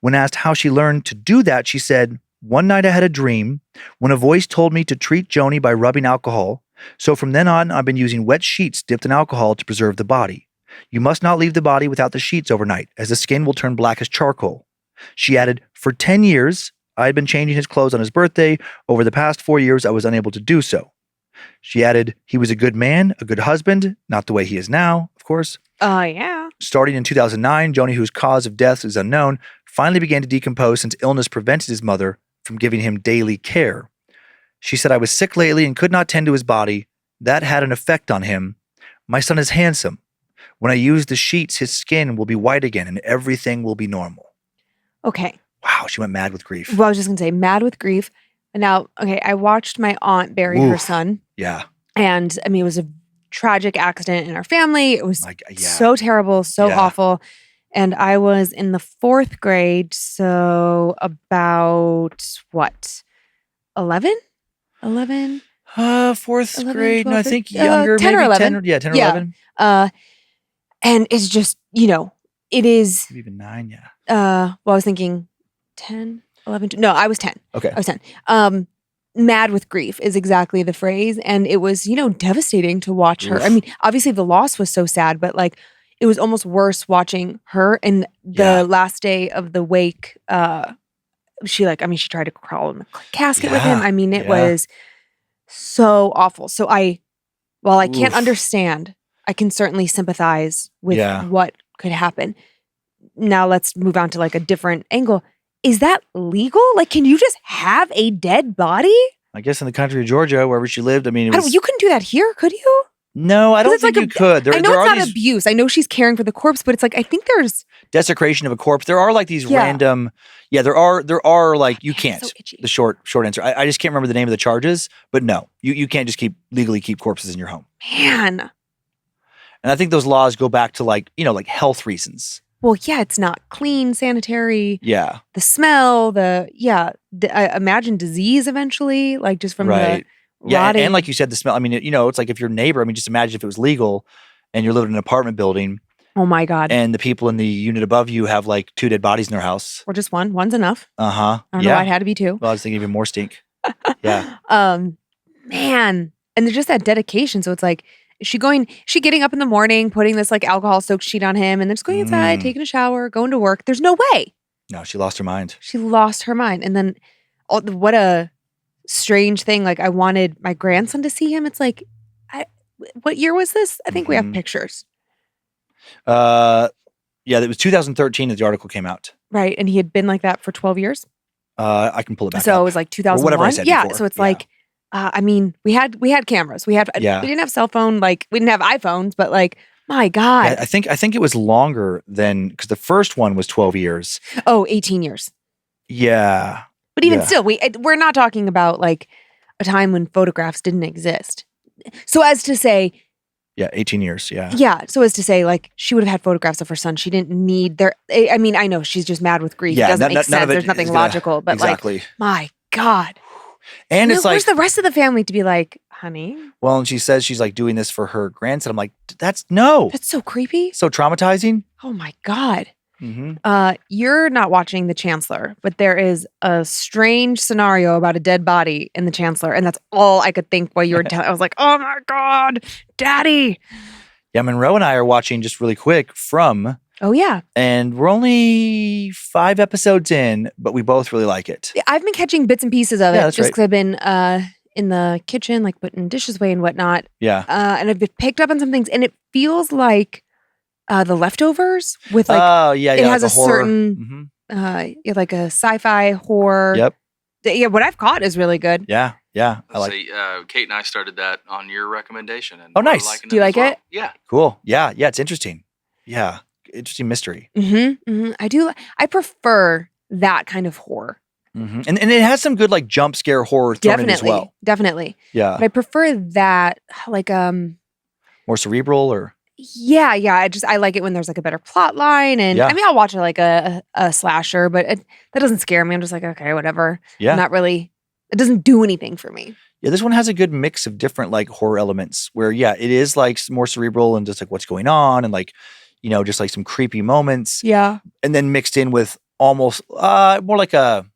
When asked how she learned to do that, she said, "One night I had a dream when a voice told me to treat Joni by rubbing alcohol. So from then on, I've been using wet sheets dipped in alcohol to preserve the body. You must not leave the body without the sheets overnight, as the skin will turn black as charcoal." She added, "For 10 years, I had been changing his clothes on his birthday. Over the past 4 years, I was unable to do so." She added, "He was a good man, a good husband, not the way he is now, of course." Yeah. Starting in 2009, Joni, whose cause of death is unknown, finally began to decompose since illness prevented his mother from giving him daily care. She said, "I was sick lately and could not tend to his body. That had an effect on him. My son is handsome. When I use the sheets, his skin will be white again and everything will be normal." Okay. Wow, she went mad with grief. Well, I was just going to say, mad with grief. Now, okay, I watched my aunt bury her son. Yeah. And I mean, it was a tragic accident in our family. It was yeah. so terrible, so awful. And I was in the 4th grade. So about what? 11? 11? 4th 11, grade. 12, No, I think younger, 10 or maybe 11. 10 or, 10 or Yeah. 11. And it's just, it is. Maybe even 9, yeah. Well, I was thinking 10, 11. No, I was 10. Okay. I was 10. Mad with grief is exactly the phrase. And it was, devastating to watch her. I mean, obviously the loss was so sad, but like it was almost worse watching her. And the last day of the wake, she tried to crawl in the casket with him. I mean, it was so awful. So while I can't understand, I can certainly sympathize with what could happen. Now let's move on to like a different angle. Is that legal? Like, can you just have a dead body? I guess in the country of Georgia, wherever she lived, I mean, you couldn't do that here, could you? No, I don't think you could. I know it's not abuse. I know she's caring for the corpse, but it's like, I think there's desecration of a corpse. There are like these random, there are like, you can't, so itchy. the short answer. I just can't remember the name of the charges, but no, you can't just legally keep corpses in your home. Man. And I think those laws go back to like health reasons. Well, yeah, it's not clean, sanitary. Yeah. The smell, I imagine disease eventually, like just from the rotting. And like you said, the smell. I mean, it's like if your neighbor, I mean, just imagine if it was legal and you're living in an apartment building. Oh my God. And the people in the unit above you have like 2 dead bodies in their house. Or just one. One's enough. Uh-huh. I don't know why it had to be 2. Well, I was thinking even more stink. Yeah. Man. And there's just that dedication. So it's like, is she getting up in the morning, putting this like alcohol soaked sheet on him and then just going inside, taking a shower, going to work? There's no way. No, she lost her mind. She lost her mind. And then what a strange thing. Like I wanted my grandson to see him. It's like, what year was this? I think we have pictures. Yeah, it was 2013 that the article came out. Right. And he had been like that for 12 years. I can pull it back So up. it was like 2001. Or whatever I said before. So it's like, I mean, we had cameras. We didn't have cell phone, like we didn't have iPhones, but like, my God. Yeah, I think it was longer than, because the first one was 12 years. Oh, 18 years. Yeah. But even still, we're not talking about like a time when photographs didn't exist. So as to say, Yeah, 18 years. Yeah. Yeah. So as to say, like, she would have had photographs of her son. She didn't need their, I mean, I know she's just mad with grief. Yeah, It doesn't none make of sense. it There's nothing is gonna- logical, but exactly. like, my God. And You it's know, like, where's the rest of the family to be like, honey, well, and she says she's like doing this for her grandson. I'm like, that's no. that's so creepy. So traumatizing. Oh my God. Mm-hmm. You're not watching The Chancellor, but there is a strange scenario about a dead body in The Chancellor. And that's all I could think while you were telling. I was like, oh my God, Daddy. Yeah, Monroe and I are watching just really quick From, Oh, yeah. and we're only 5 episodes in, but we both really like it. I've been catching bits and pieces of it Yeah, that's just right. because I've been in the kitchen, like putting dishes away and whatnot. Yeah. And I've been picked up on some things, and it feels like The Leftovers with like, Oh, yeah, it yeah. has like a horror. certain, Mhm. like a sci-fi horror. Yep. Yeah, what I've caught is really good. Yeah, yeah. I like. Kate and I started that on your recommendation. And Oh, we're nice. liking Do you as like well. it? Yeah. Cool. Yeah, yeah. It's interesting. Yeah, interesting mystery. I do. I prefer that kind of horror. Mm-hmm. And it has some good like jump scare horror thrown in as well. Definitely. Yeah. But I prefer that, like, More cerebral or. yeah. I like it when there's like a better plot line, and Yeah. I mean, I'll watch it like a slasher, but that doesn't scare me. I'm just like, okay, whatever. Yeah. Not really. It doesn't do anything for me. Yeah, this one has a good mix of different like horror elements where, yeah, it is like more cerebral and just like what's going on and like, you know, just like some creepy moments. Yeah. And then mixed in with almost more like a,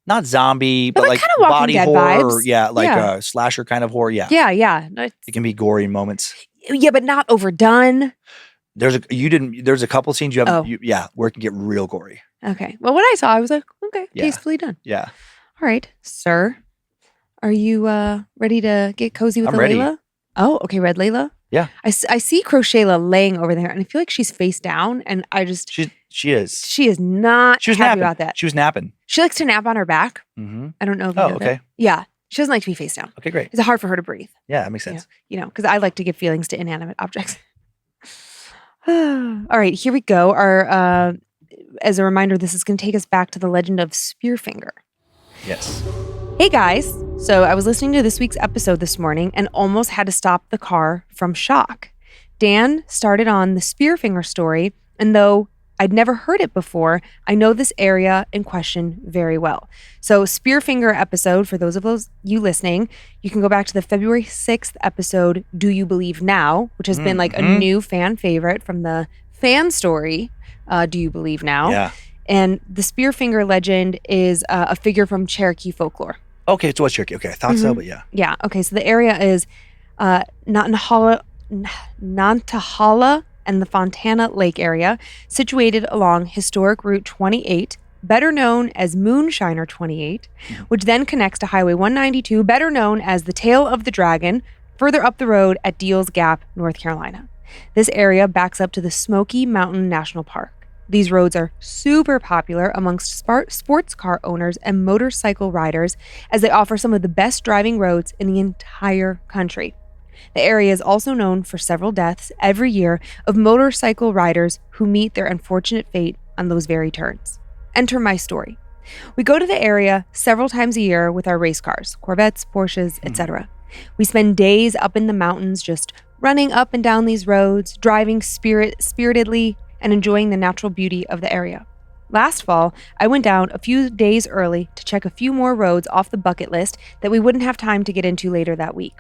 not zombie, but like like kinda Walking body Dead horror. vibes. Yeah, like Yeah. a slasher kind of horror. Yeah. Yeah. No, It can be gory in moments. yeah, but not overdone. There's a couple scenes you have, Oh. where it can get real gory. Okay. Well, what I saw, I was like, okay, Yeah. tastefully done. Yeah. All right, sir. Are you ready to get cozy with I'm the ready. Layla? Oh, okay, Red Layla. Yeah. I see Crochetla laying over there, and I feel like she's face down, and I just She is. she is not She was happy napping. about that. She was napping. She likes to nap on her back. Mm-hmm. I don't know if you Oh, know that. okay. Yeah, she doesn't like to be face down. Okay, great. It's hard for her to breathe. Yeah, that makes sense. You know, because I like to give feelings to inanimate objects. All right, here we go. Our as a reminder, this is going to take us back to the legend of Spearfinger. Yes. Hey guys! So I was listening to this week's episode this morning and almost had to stop the car from shock. Dan started on the Spearfinger story, and though I'd never heard it before, I know this area in question very well. So Spearfinger episode, for those of you listening, you can go back to the February 6th episode, Do You Believe Now? Which has been like a new fan favorite from the fan story, Do You Believe Now? Yeah. And the Spearfinger legend is a figure from Cherokee folklore. Okay, so what's Cherokee? Okay, I thought so, but yeah. Yeah. Okay. So the area is Nantahala and the Fontana Lake area, situated along historic Route 28, better known as Moonshiner 28, which then connects to Highway 192, better known as the Tail of the Dragon, further up the road at Deals Gap, North Carolina. This area backs up to the Smoky Mountain National Park. These roads are super popular amongst sports car owners and motorcycle riders, as they offer some of the best driving roads in the entire country. The area is also known for several deaths every year of motorcycle riders who meet their unfortunate fate on those very turns. Enter my story. We go to the area several times a year with our race cars, Corvettes, Porsches, etc. We spend days up in the mountains just running up and down these roads, driving spiritedly, and enjoying the natural beauty of the area. Last fall, I went down a few days early to check a few more roads off the bucket list that we wouldn't have time to get into later that week.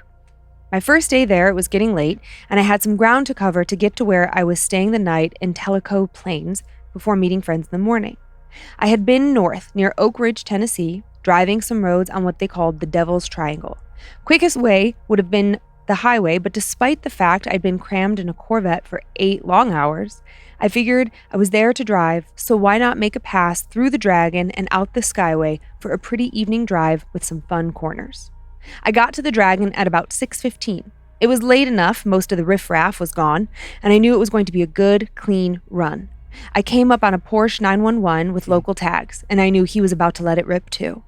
My first day there, it was getting late, and I had some ground to cover to get to where I was staying the night in Tellico Plains before meeting friends in the morning. I had been north, near Oak Ridge, Tennessee, driving some roads on what they called the Devil's Triangle. Quickest way would have been the highway, but despite the fact I'd been crammed in a Corvette for 8 long hours, I figured I was there to drive, so why not make a pass through the Dragon and out the Skyway for a pretty evening drive with some fun corners. I got to the Dragon at about 6:15. It was late enough, most of the riffraff was gone, and I knew it was going to be a good, clean run. I came up on a Porsche 911 with local tags, and I knew he was about to let it rip too.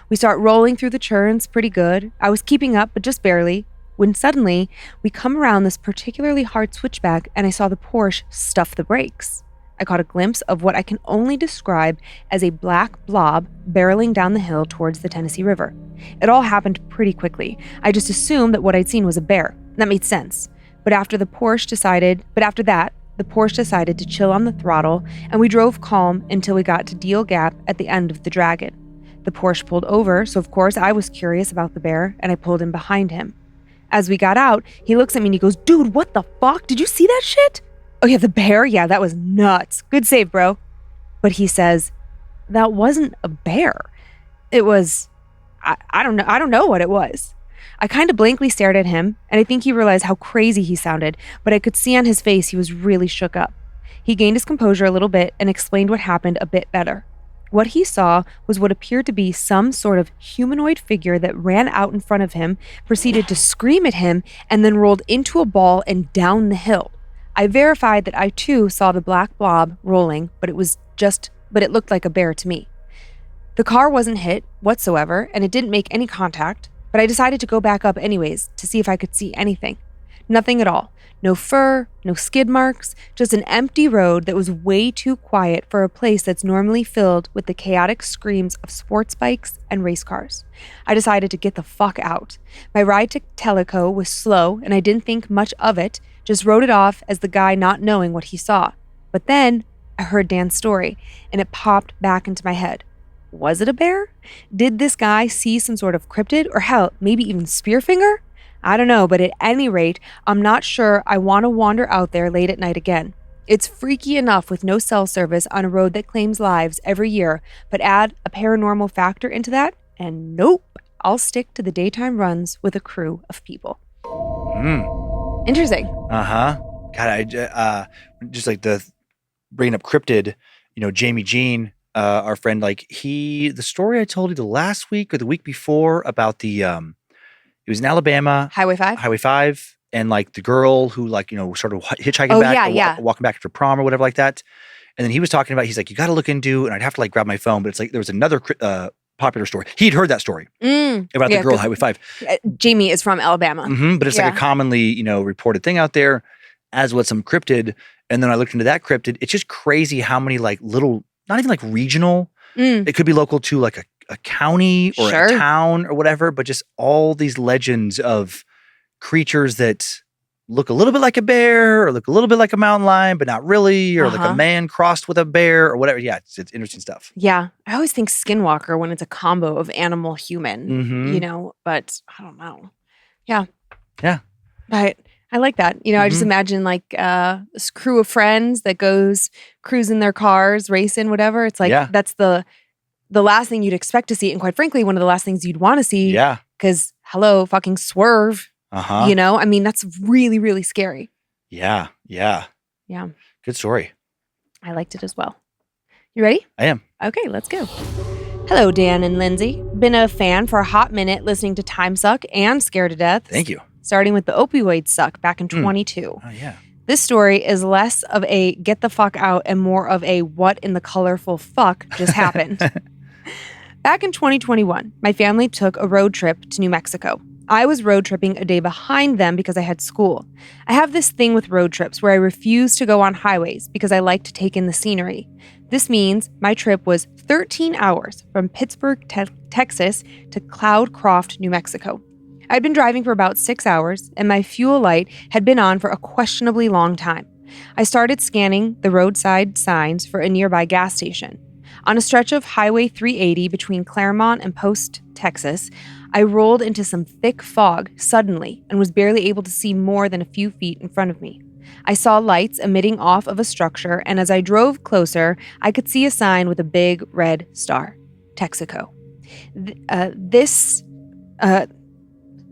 We start rolling through the churns pretty good. I was keeping up, but just barely, when suddenly we come around this particularly hard switchback and I saw the Porsche stuff the brakes. I caught a glimpse of what I can only describe as a black blob barreling down the hill towards the Tennessee River. It all happened pretty quickly. I just assumed that what I'd seen was a bear. That made sense. But after that, the Porsche decided to chill on the throttle, and we drove calm until we got to Deal Gap at the end of the Dragon. The Porsche pulled over, so of course I was curious about the bear, and I pulled in behind him. As we got out, he looks at me and he goes, "Dude, what the fuck? Did you see that shit?" "Oh yeah, the bear? Yeah, that was nuts. Good save, bro." But he says, "That wasn't a bear. It was, I don't know what it was." I kind of blankly stared at him, and I think he realized how crazy he sounded, but I could see on his face he was really shook up. He gained his composure a little bit and explained what happened a bit better. What he saw was what appeared to be some sort of humanoid figure that ran out in front of him, proceeded to scream at him, and then rolled into a ball and down the hill. I verified that I too saw the black blob rolling, but it looked like a bear to me. The car wasn't hit whatsoever, and it didn't make any contact, but I decided to go back up anyways to see if I could see anything. Nothing at all. No fur, no skid marks, just an empty road that was way too quiet for a place that's normally filled with the chaotic screams of sports bikes and race cars. I decided to get the fuck out. My ride to Tellico was slow, and I didn't think much of it, just wrote it off as the guy not knowing what he saw. But then I heard Dan's story, and it popped back into my head. Was it a bear? Did this guy see some sort of cryptid, or hell, maybe even Spearfinger? I don't know, but at any rate, I'm not sure I want to wander out there late at night again. It's freaky enough with no cell service on a road that claims lives every year, but add a paranormal factor into that, and nope, I'll stick to the daytime runs with a crew of people. Interesting. God, just like bringing up cryptid, Jamie Jean, our friend, the story I told you the last week or the week before about it was in Alabama. Highway 5? And the girl who sort of hitchhiking walking back after prom or whatever like that. And then he was talking about, he's like, you got to look into, and I'd have to grab my phone, but it's there was another popular story. He'd heard that story about the girl Highway 5. Jamie is from Alabama. But it's a commonly, reported thing out there, as with some cryptid. And then I looked into that cryptid. It's just crazy how many little, not even regional. It could be local to a county or a town or whatever, but just all these legends of creatures that look a little bit like a bear or look a little bit like a mountain lion, but not really, or like a man crossed with a bear or whatever. Yeah, it's interesting stuff. Yeah. I always think skinwalker when it's a combo of animal human, but I don't know. Yeah. Yeah. But I like that. I just imagine this crew of friends that goes cruising their cars, racing, whatever. It's that's the last thing you'd expect to see. And quite frankly, one of the last things you'd want to see. Yeah. Because fucking swerve. That's really, really scary. Yeah. Yeah. Yeah. Good story. I liked it as well. You ready? I am. Okay, let's go. Hello, Dan and Lynze. Been a fan for a hot minute listening to Time Suck and Scared to Death. Thank you. Starting with the opioid suck back in 22. Oh, yeah. This story is less of a get the fuck out and more of a what in the colorful fuck just happened. Back in 2021, my family took a road trip to New Mexico. I was road tripping a day behind them because I had school. I have this thing with road trips where I refuse to go on highways because I like to take in the scenery. This means my trip was 13 hours from Pittsburgh, Texas to Cloudcroft, New Mexico. I'd been driving for about 6 hours, and my fuel light had been on for a questionably long time. I started scanning the roadside signs for a nearby gas station. On a stretch of Highway 380 between Claremont and Post, Texas, I rolled into some thick fog suddenly and was barely able to see more than a few feet in front of me. I saw lights emitting off of a structure, and as I drove closer, I could see a sign with a big red star, Texaco.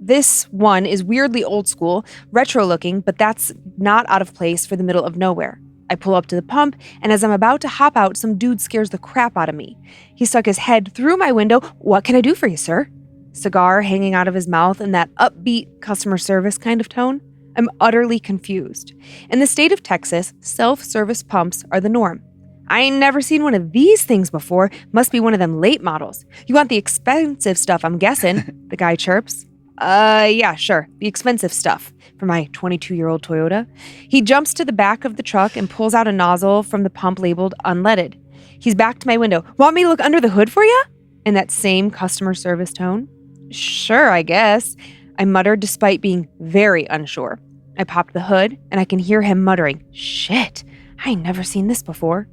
This one is weirdly old school, retro looking, but that's not out of place for the middle of nowhere. I pull up to the pump, and as I'm about to hop out, some dude scares the crap out of me. He stuck his head through my window. "What can I do for you, sir?" Cigar hanging out of his mouth in that upbeat customer service kind of tone. I'm utterly confused. In the state of Texas, self-service pumps are the norm. "I ain't never seen one of these things before. Must be one of them late models. You want the expensive stuff, I'm guessing," the guy chirps. Yeah, sure. The expensive stuff," for my 22-year-old Toyota. He jumps to the back of the truck and pulls out a nozzle from the pump labeled unleaded. He's back to my window. "Want me to look under the hood for you?" In that same customer service tone. "Sure, I guess," I muttered despite being very unsure. I popped the hood, and I can hear him muttering, "Shit, I ain't never seen this before."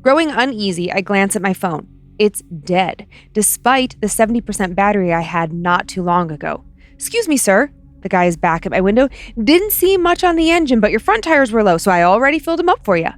Growing uneasy, I glance at my phone. It's dead, despite the 70% battery I had not too long ago. "Excuse me, sir." The guy is back at my window. "Didn't see much on the engine, but your front tires were low, so I already filled them up for you."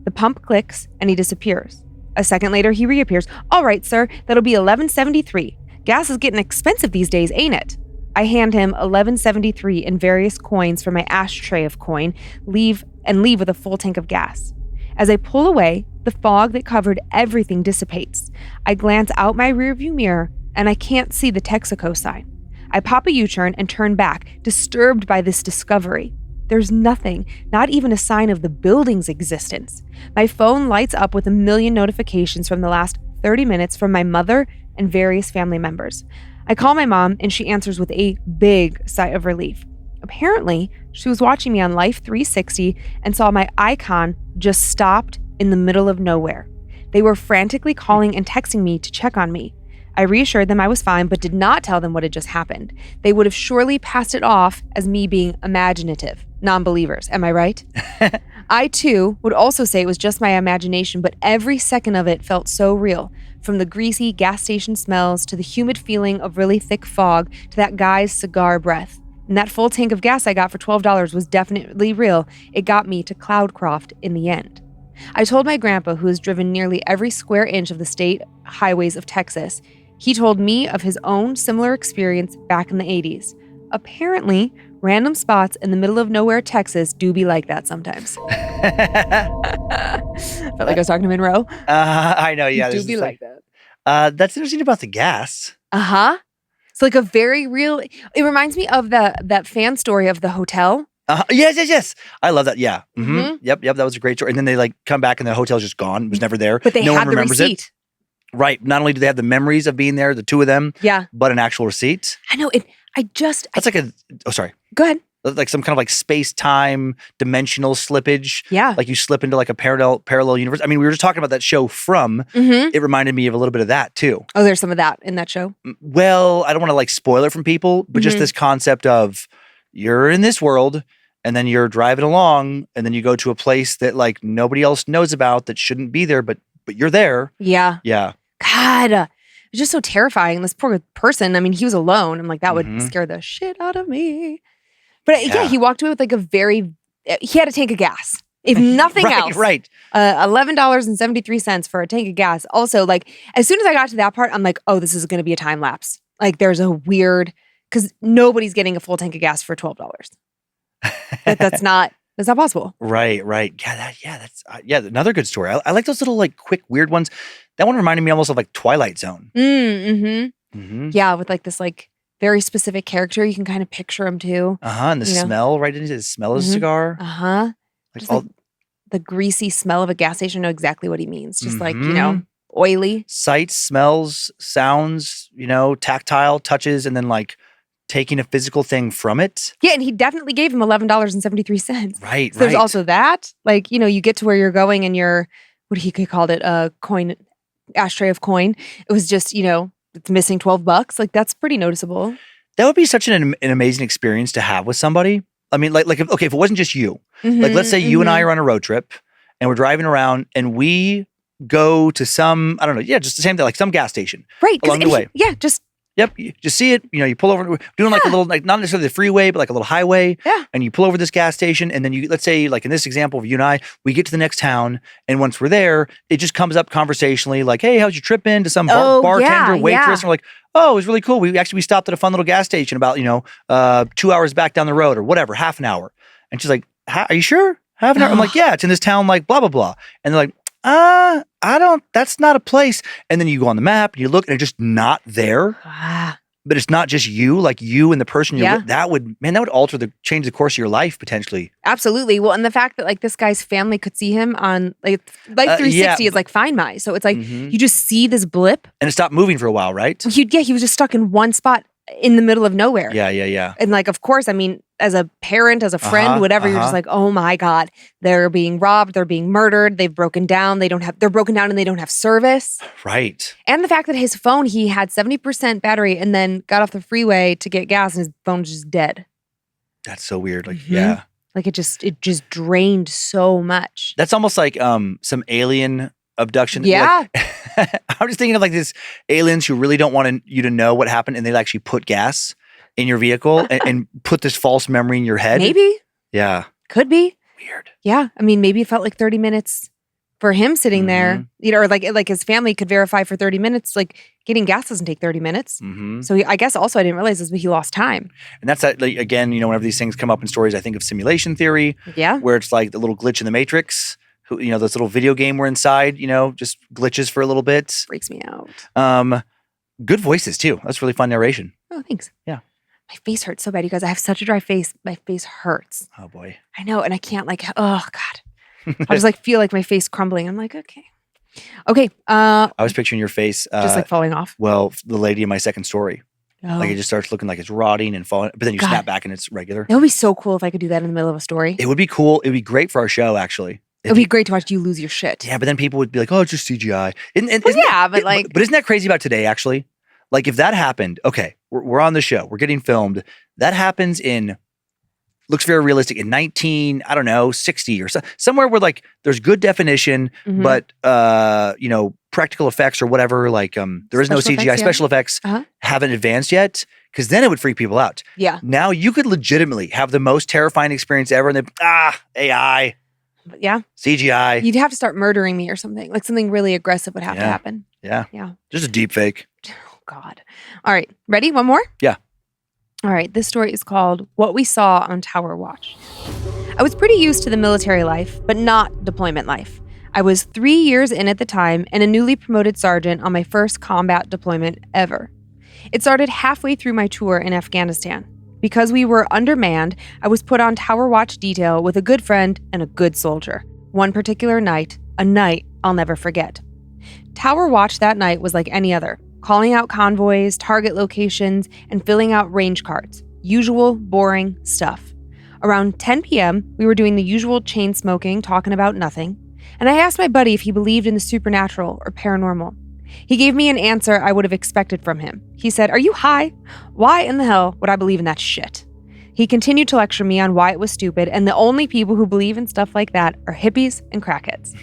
The pump clicks, and he disappears. A second later, he reappears. "All right, sir, that'll be $11.73. Gas is getting expensive these days, ain't it?" I hand him $11.73 in various coins from my ashtray of coin, leave with a full tank of gas. As I pull away, the fog that covered everything dissipates. I glance out my rearview mirror, and I can't see the Texaco sign. I pop a U-turn and turn back, disturbed by this discovery. There's nothing, not even a sign of the building's existence. My phone lights up with a million notifications from the last 30 minutes from my mother and various family members. I call my mom, and she answers with a big sigh of relief. Apparently, she was watching me on Life 360 and saw my icon just stopped in the middle of nowhere. They were frantically calling and texting me to check on me. I reassured them I was fine, but did not tell them what had just happened. They would have surely passed it off as me being imaginative. Non-believers, am I right? I, too, would also say it was just my imagination, but every second of it felt so real. From the greasy gas station smells to the humid feeling of really thick fog to that guy's cigar breath. And that full tank of gas I got for $12 was definitely real. It got me to Cloudcroft in the end. I told my grandpa, who has driven nearly every square inch of the state highways of Texas. He told me of his own similar experience back in the 80s. Apparently, random spots in the middle of nowhere, Texas do be like that sometimes. Felt like I was talking to Monroe. I know, yeah. Do be like that. That's interesting about the gas. Uh-huh. It's like a very real, it reminds me of that fan story of the hotel. Yes. I love that. Yeah. Mm-hmm. Yep. That was a great story. And then they like come back and the hotel's just gone. It was never there. But they no had one the remembers receipt. It. Right. Not only do they have the memories of being there, the two of them, yeah, but an actual receipt. I know. That's like sorry. Go ahead. Like some kind of like space-time dimensional slippage. Yeah. Like you slip into like a parallel universe. I mean, we were just talking about that show From. Mm-hmm. It reminded me of a little bit of that too. Oh, there's some of that in that show? Well, I don't want to like spoil it from people, but just this concept of you're in this world and then you're driving along and then you go to a place that like nobody else knows about that shouldn't be there, but you're there. Yeah. Yeah. God, it was just so terrifying. This poor person, I mean, he was alone. I'm like, that would scare the shit out of me. But yeah, he walked away with like he had a tank of gas. If nothing else. Right. $11.73 for a tank of gas. Also, like, as soon as I got to that part, I'm like, oh, this is going to be a time lapse. Like, there's a weird, because nobody's getting a full tank of gas for $12. That's not possible. Right. That's another good story. I like those little like quick weird ones. That one reminded me almost of like Twilight Zone. Yeah, with like this like very specific character. You can kind of picture him too. And the smell, right? Into the smell of the cigar. Like the greasy smell of a gas station. I know exactly what he means. Just like, oily. Sights, smells, sounds, tactile touches, and then like taking a physical thing from it. Yeah, and he definitely gave him $11.73. Right, so there's also that. Like, you get to where you're going and what he called it, a coin, ashtray of coin. It was just, it's missing $12. Like, that's pretty noticeable. That would be such an amazing experience to have with somebody. I mean, like if it wasn't just you, like let's say you and I are on a road trip and we're driving around and we go to some, I don't know, just the same thing, like some gas station. Right. Along the way. Yep. You just see it, you pull over, doing like a little, like not necessarily the freeway, but like a little highway. Yeah. And you pull over this gas station and then let's say like in this example of you and I, we get to the next town. And once we're there, it just comes up conversationally like, hey, how's your trip been? To some bartender, waitress. And we're like, oh, it was really cool. We stopped at a fun little gas station about, 2 hours back down the road or whatever, half an hour. And she's like, are you sure? Half an hour? I'm like, yeah, it's in this town, like blah, blah, blah. And they're like, that's not a place. And then you go on the map and you look and it's just not there. But it's not just you, like you and the person you're with. That would change the course of your life potentially. Absolutely. Well, and the fact that like this guy's family could see him on like 360 is like Find My. So it's like you just see this blip. And it stopped moving for a while, right? He was just stuck in one spot in the middle of nowhere. Yeah. And like, of course, I mean, as a parent, as a friend, whatever, you're just like, oh my God, they're being robbed, they're being murdered, they've broken down, they're broken down and they don't have service. Right. And the fact that his phone, he had 70% battery and then got off the freeway to get gas and his phone's just dead. That's so weird. Like, yeah. Like it just drained so much. That's almost like some alien abduction. Yeah. Like, I'm just thinking of like these aliens who really don't want you to know what happened, and they actually put gas in your vehicle and put this false memory in your head. Maybe. Yeah. Could be. Weird. Yeah. I mean, maybe it felt like 30 minutes for him sitting there, or like his family could verify for 30 minutes. Like getting gas doesn't take 30 minutes. So I guess also I didn't realize this, but he lost time. And that's that, like, again, whenever these things come up in stories, I think of simulation theory. Yeah. Where it's like the little glitch in the Matrix, this little video game we're inside, just glitches for a little bit. Freaks me out. Good voices too. That's really fun narration. Oh, thanks. Yeah. My face hurts so bad, you guys. I have such a dry face. My face hurts. Oh boy. I know. And I can't oh God. I just feel like my face crumbling. I'm like, okay. I was picturing your face. Just like falling off. Well, the lady in my second story. Oh. Like it just starts looking like it's rotting and falling, but then you snap back and it's regular. It would be so cool if I could do that in the middle of a story. It would be cool. It would be great for our show, actually. It would be great to watch you lose your shit. Yeah, but then people would be like, oh, it's just CGI. But isn't that crazy about today, actually? Like if that happened, okay, we're on the show. We're getting filmed. That happens looks very realistic in 60 or somewhere where like there's good definition, but practical effects or whatever, like there is no CGI, special effects haven't advanced yet, because then it would freak people out. Yeah. Now you could legitimately have the most terrifying experience ever, and then AI. Yeah. CGI. You'd have to start murdering me or something. Like something really aggressive would have to happen. Yeah. Yeah. Just a deep fake. Oh God. All right. Ready? One more? Yeah. All right, this story is called What We Saw on Tower Watch. I was pretty used to the military life, but not deployment life. I was 3 years in at the time and a newly promoted sergeant on my first combat deployment ever. It started halfway through my tour in Afghanistan. Because we were undermanned, I was put on Tower Watch detail with a good friend and a good soldier. One particular night, a night I'll never forget. Tower Watch that night was like any other. Calling out convoys, target locations, and filling out range cards. Usual, boring stuff. Around 10 p.m., we were doing the usual chain smoking, talking about nothing, and I asked my buddy if he believed in the supernatural or paranormal. He gave me an answer I would have expected from him. He said, "Are you high? Why in the hell would I believe in that shit?" He continued to lecture me on why it was stupid, and the only people who believe in stuff like that are hippies and crackheads.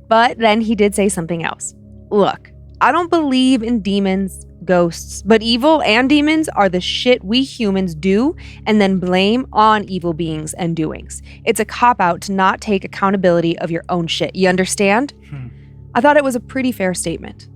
But then he did say something else. Look, I don't believe in demons, ghosts, but evil and demons are the shit we humans do and then blame on evil beings and doings. It's a cop-out to not take accountability of your own shit. You understand? I thought it was a pretty fair statement.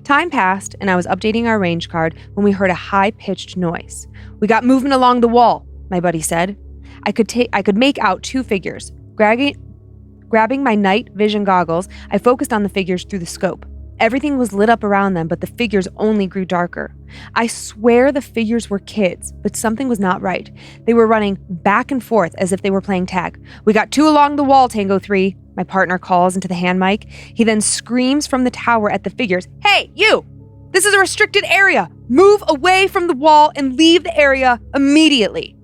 Time passed and I was updating our range card when we heard a high-pitched noise. "We got movement along the wall," my buddy said. I could make out two figures. Grabbing my night vision goggles, I focused on the figures through the scope. Everything was lit up around them, but the figures only grew darker. I swear the figures were kids, but something was not right. They were running back and forth as if they were playing tag. "We got two along the wall, Tango 3, my partner calls into the hand mic. He then screams from the tower at the figures, "Hey, you! This is a restricted area! Move away from the wall and leave the area immediately!"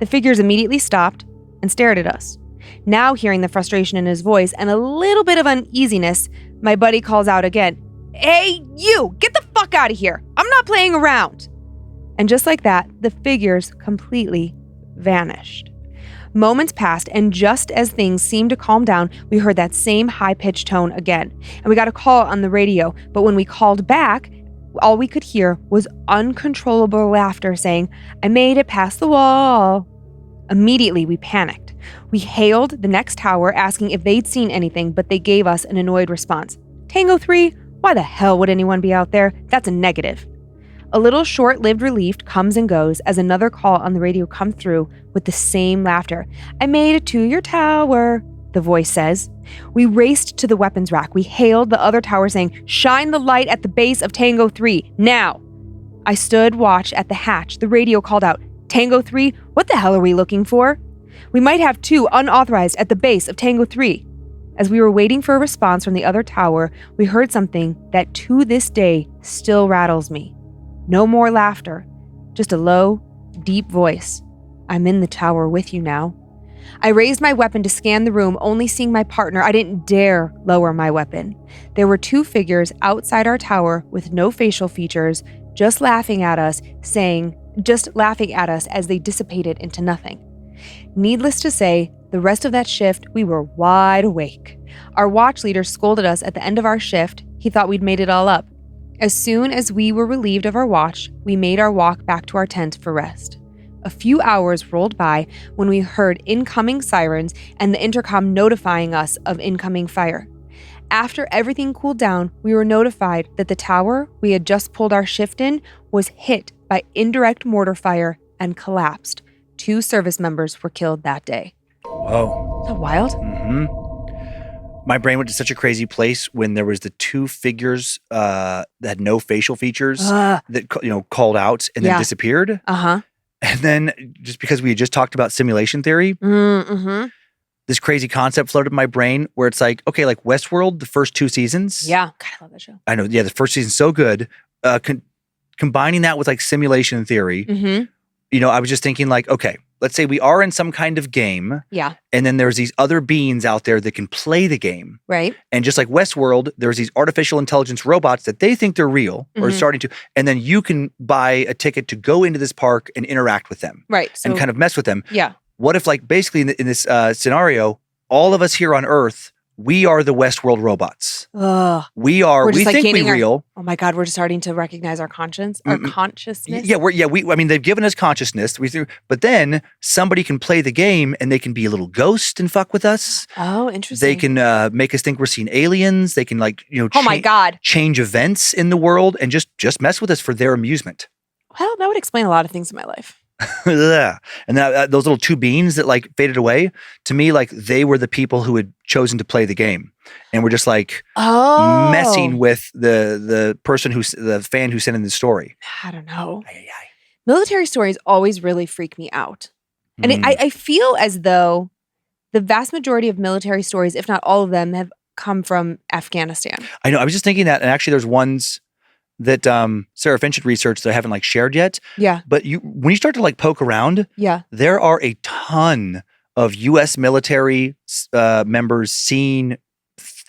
The figures immediately stopped and stared at us. Now hearing the frustration in his voice and a little bit of uneasiness, my buddy calls out again, "Hey, you! Get the fuck out of here! I'm not playing around!" And just like that, the figures completely vanished. Moments passed, and just as things seemed to calm down, we heard that same high-pitched tone again. And we got a call on the radio, but when we called back, all we could hear was uncontrollable laughter saying, "I made it past the wall." Immediately, we panicked. We hailed the next tower asking if they'd seen anything, but they gave us an annoyed response. "Tango 3, why the hell would anyone be out there? That's a negative." A little short-lived relief comes and goes as another call on the radio comes through with the same laughter. "I made it to your tower," the voice says. We raced to the weapons rack. We hailed the other tower saying, "Shine the light at the base of Tango 3, now." I stood watch at the hatch. The radio called out, "Tango 3, what the hell are we looking for? We might have two unauthorized at the base of Tango 3. As we were waiting for a response from the other tower, we heard something that to this day still rattles me. No more laughter, just a low, deep voice. "I'm in the tower with you now." I raised my weapon to scan the room, only seeing my partner. I didn't dare lower my weapon. There were two figures outside our tower with no facial features, just laughing at us as they dissipated into nothing. Needless to say, the rest of that shift, we were wide awake. Our watch leader scolded us at the end of our shift. He thought we'd made it all up. As soon as we were relieved of our watch, we made our walk back to our tent for rest. A few hours rolled by when we heard incoming sirens and the intercom notifying us of incoming fire. After everything cooled down, we were notified that the tower we had just pulled our shift in was hit by indirect mortar fire and collapsed. 2 service members were killed that day. Whoa. Isn't that wild? Mm-hmm. My brain went to such a crazy place when there was the 2 figures that had no facial features that called out and then disappeared. Uh-huh. And then just because we had just talked about simulation theory, this crazy concept floated in my brain where it's like, okay, like Westworld, the first 2 seasons. Yeah. God, I love that show. I know. Yeah, the first season's so good. Combining that with like simulation theory, I was just thinking like, okay, let's say we are in some kind of game. Yeah. And then there's these other beings out there that can play the game. Right. And just like Westworld, there's these artificial intelligence robots that they think they're real or starting to. And then you can buy a ticket to go into this park and interact with them. Right. So, and kind of mess with them. Yeah. What if like basically in this scenario, all of us here on Earth, we are the Westworld robots. We think we're real. Oh my God, we're just starting to recognize our conscience, our consciousness. Yeah, they've given us consciousness. But then somebody can play the game and they can be a little ghost and fuck with us. Oh, interesting. They can make us think we're seeing aliens. They can oh my God, change events in the world and just mess with us for their amusement. Well, that would explain a lot of things in my life. And those little 2 beans that like faded away, to me, like they were the people who had chosen to play the game and were just like messing with the person the fan who sent in the story. I don't know. Military stories always really freak me out. And I feel as though the vast majority of military stories, if not all of them, have come from Afghanistan. I know. I was just thinking that, and actually there's ones that Sarah Finch had researched that I haven't like shared yet. Yeah. But when you start to like poke around, there are a ton of U.S. military members seeing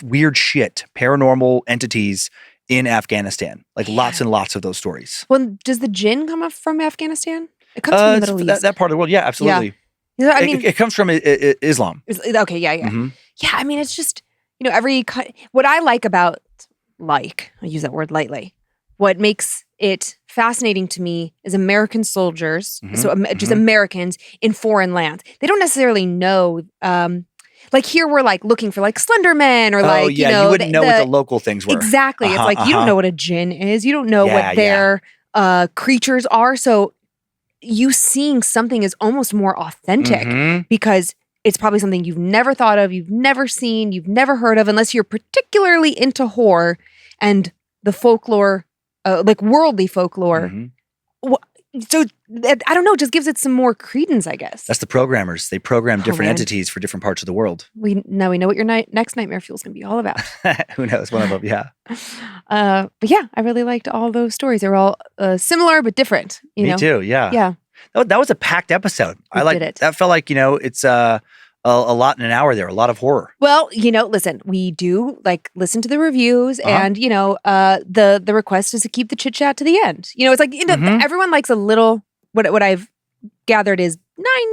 weird shit, paranormal entities in Afghanistan. Like lots and lots of those stories. Well, does the jinn come up from Afghanistan? It comes from the Middle East. That part of the world, yeah, absolutely. Yeah. I mean, it comes from Islam. Okay, yeah. Yeah, I mean, it's just, what I like about, I use that word lightly, what makes it fascinating to me is American soldiers, just Americans in foreign lands. They don't necessarily know, like here we're like looking for like Slender Men or you wouldn't know what the local things were. Exactly. It's like you don't know what a djinn is. You don't know what their creatures are. So you seeing something is almost more authentic because it's probably something you've never thought of, you've never seen, you've never heard of, unless you're particularly into horror and the folklore, like worldly folklore. So I don't know, it just gives it some more credence, I guess. That's the programmers. They program different entities for different parts of the world. We know what your next nightmare fuel is going to be all about. Who knows? One of them, yeah. But yeah, I really liked all those stories. They were all similar but different. Me too. Yeah. Yeah. That was a packed episode. We did it. That felt like it's a lot in an hour there, a lot of horror. Well, listen, we do like listen to the reviews and, the request is to keep the chit chat to the end. It's like, everyone likes a little, what I've gathered is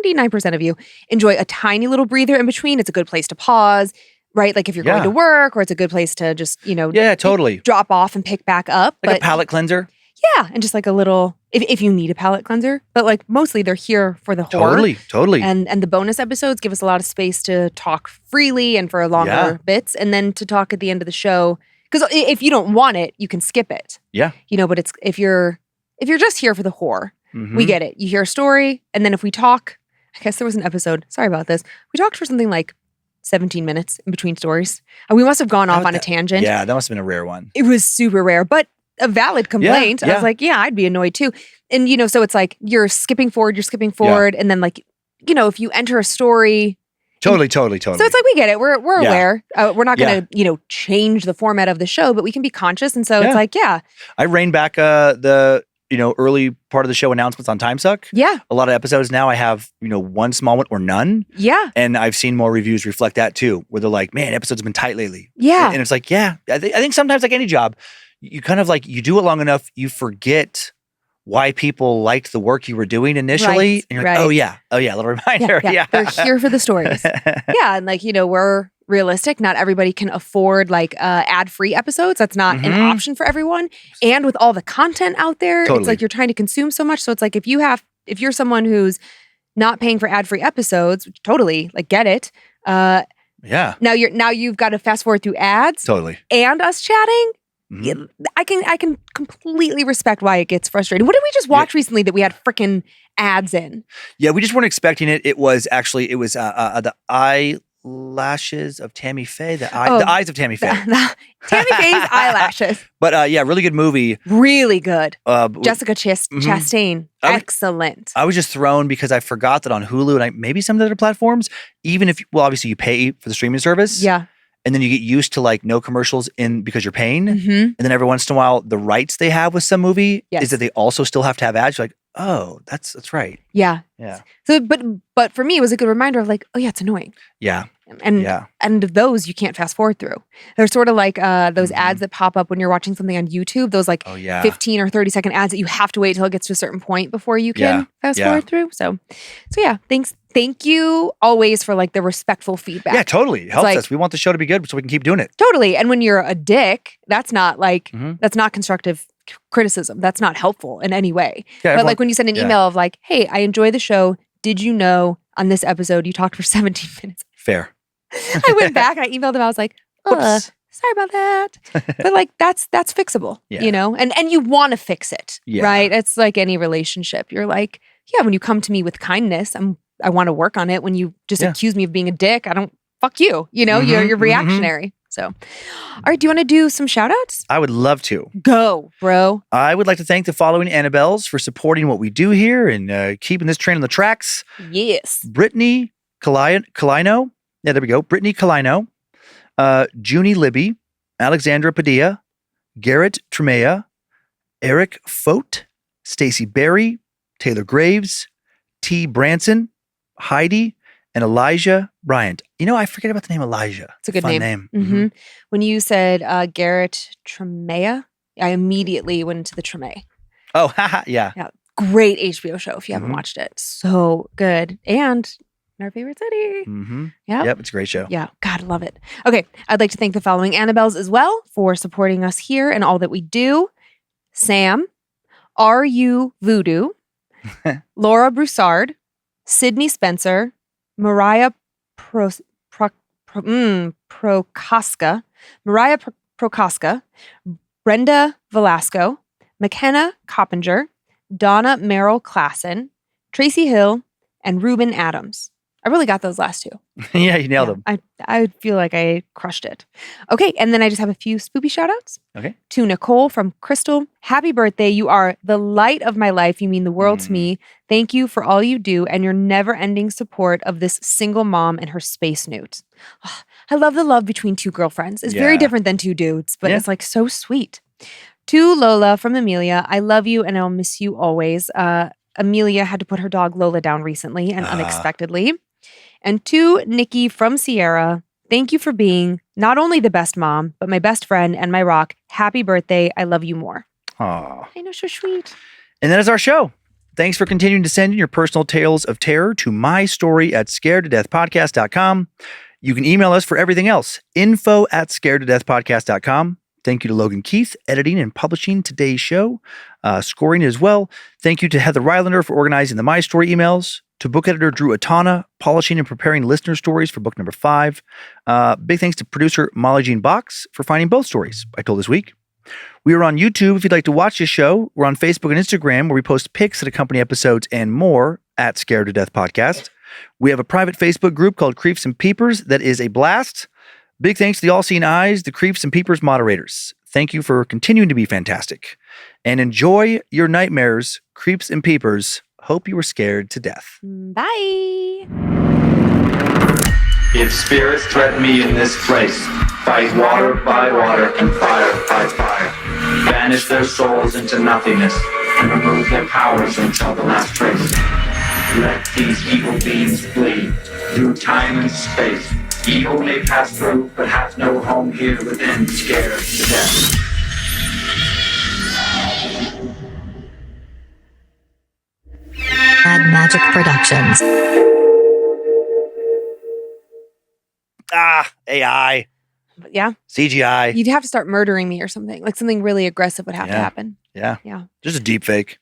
99% of you enjoy a tiny little breather in between. It's a good place to pause, right? Like if you're going to work, or it's a good place to just, totally drop off and pick back up. Like a palate cleanser. Yeah. And just like a little, if you need a palate cleanser, but like mostly they're here for the horror. Totally. And the bonus episodes give us a lot of space to talk freely and for longer bits. And then to talk at the end of the show. Because if you don't want it, you can skip it. Yeah. But it's if you're just here for the horror, we get it. You hear a story. And then if we talk, I guess there was an episode, sorry about this. We talked for something like 17 minutes in between stories. And we must have gone off on a tangent. Yeah, that must have been a rare one. It was super rare, but a valid complaint. Yeah. I was like, I'd be annoyed too. And, so it's like you're skipping forward. And then like, if you enter a story. Totally. So it's like, we get it. We're aware. We're not going to, change the format of the show, but we can be conscious. And so it's like, I reined back the, early part of the show announcements on TimeSuck. Yeah. A lot of episodes now I have, one small one or none. Yeah. And I've seen more reviews reflect that too, where they're like, man, episodes have been tight lately. Yeah. And it's like, I think sometimes like any job, you kind of like, you do it long enough, you forget why people liked the work you were doing initially. Right, And you're like, right. oh yeah, little reminder. Yeah. They're here for the stories. Yeah. And like, we're realistic. Not everybody can afford like ad-free episodes. That's not an option for everyone. And with all the content out there, it's Totally. like you're trying to consume so much. So it's like if you're someone who's not paying for ad-free episodes, which totally like get it. Yeah. Now you've got to fast forward through ads Totally. and us chatting. Mhm. I can completely respect why it gets frustrating. What did we just watch recently that we had freaking ads in? Yeah, we just weren't expecting it. It was the eyelashes of Tammy Faye. The eyes of Tammy Faye. Tammy Faye's eyelashes. But yeah, really good movie. Really good. Jessica Mhm. Chastain. Excellent. I was just thrown because I forgot that on Hulu and maybe some of the other platforms, even if, well, obviously you pay for the streaming service. Yeah. And then you get used to like no commercials because you're paying. Mm-hmm. And then every once in a while, the rights they have with some movie Yes. is that they also still have to have ads. You're like, oh, that's right. Yeah. Yeah. So, but for me, it was a good reminder of like, oh yeah, it's annoying. Yeah. And those you can't fast forward through. They're sort of like those Mhm. ads that pop up when you're watching something on YouTube. Those like Oh, yeah. 15 or 30-second ads that you have to wait till it gets to a certain point before you can fast forward through. So yeah, thank you always for like the respectful feedback. Yeah, totally. It helps like- us. We want the show to be good so we can keep doing it. Totally. And when you're a dick, that's not like Mhm. that's not constructive criticism. That's not helpful in any way. Yeah, But everyone- like when you send an email of like, "Hey, I enjoy the show. Did you know on this episode you talked for 17 minutes?" Fair. I went back and I emailed him. I was like, Whoops. sorry about that. But like that's fixable, Yeah. And you want to fix it, Yeah. right? It's like any relationship. You're like, yeah, when you come to me with kindness, I want to work on it. When you just Yeah. accuse me of being a dick, I don't fuck you. You're Mhm, reactionary. So, all right, do you want to do some shout outs? I would love to. Go, bro. I would like to thank the following Annabelles for supporting what we do here and keeping this train on the tracks. Yes. Brittany Kalino. Yeah, there we go. Brittany Kalino. Junie Libby. Alexandra Padilla. Garrett Tremea. Eric Fote. Stacy Berry. Taylor Graves. T. Branson. Heidi. And Elijah Bryant. I forget about the name Elijah. It's a good Fun name. name. Mm-hmm. When you said Garrett Tremea, I immediately went into the Tremea. Oh, haha. Yeah. Great HBO show if you haven't Mhm. watched it. So good. And our favorite city. Mm-hmm. Yeah. Yep. It's a great show. Yeah. God, love it. Okay. I'd like to thank the following Annabelles as well for supporting us here and all that we do. Sam, R.U. Voodoo, Laura Broussard, Sydney Spencer, Mariah Prokaska, Mariah Prokaska, Brenda Velasco, McKenna Coppinger, Donna Merrill Klassen, Tracy Hill, and Ruben Adams. I really got those last two. Yeah, you nailed them. I feel like I crushed it. Okay, and then I just have a few spoopy shout outs. Okay. To Nicole from Crystal. Happy birthday. You are the light of my life. You mean the world to me. Thank you for all you do and your never-ending support of this single mom and her space newt. Oh, I love the love between two girlfriends. It's very Yeah. different than two dudes, but Yeah. it's like so sweet. To Lola from Amelia. I love you and I'll miss you always. Amelia had to put her dog Lola down recently and unexpectedly. And to Nikki from Sierra, thank you for being not only the best mom, but my best friend and my rock. Happy birthday. I love you more. Aw. I know, so sweet. And that is our show. Thanks for continuing to send in your personal tales of terror to mystory@scaredtodeathpodcast.com. You can email us for everything else. info@scaredtodeathpodcast.com. Thank you to Logan Keith, editing and publishing today's show, scoring it as well. Thank you to Heather Rylander for organizing the My Story emails, to book editor Drew Atana, polishing and preparing listener stories for book number 5. Big thanks to producer Molly Jean Box for finding both stories I told this week. We are on YouTube if you'd like to watch this show. We're on Facebook and Instagram where we post pics that accompany episodes and more at Scared to Death Podcast. We have a private Facebook group called Creeps and Peepers that is a blast. Big thanks to the All-Seeing Eyes, the Creeps and Peepers moderators. Thank you for continuing to be fantastic. And enjoy your nightmares, Creeps and Peepers. Hope you were scared to death. Bye. If spirits threaten me in this place, fight water by water and fire by fire. Banish their souls into nothingness and remove their powers until the last trace. Let these evil beings flee through time and space. Evil may pass through, but hath no home here within, scared to death. Magic Productions. AI, But yeah, CGI. you'd have to start murdering me or something. Like something really aggressive would have to Yeah. happen. Yeah. Yeah. Just a deep fake.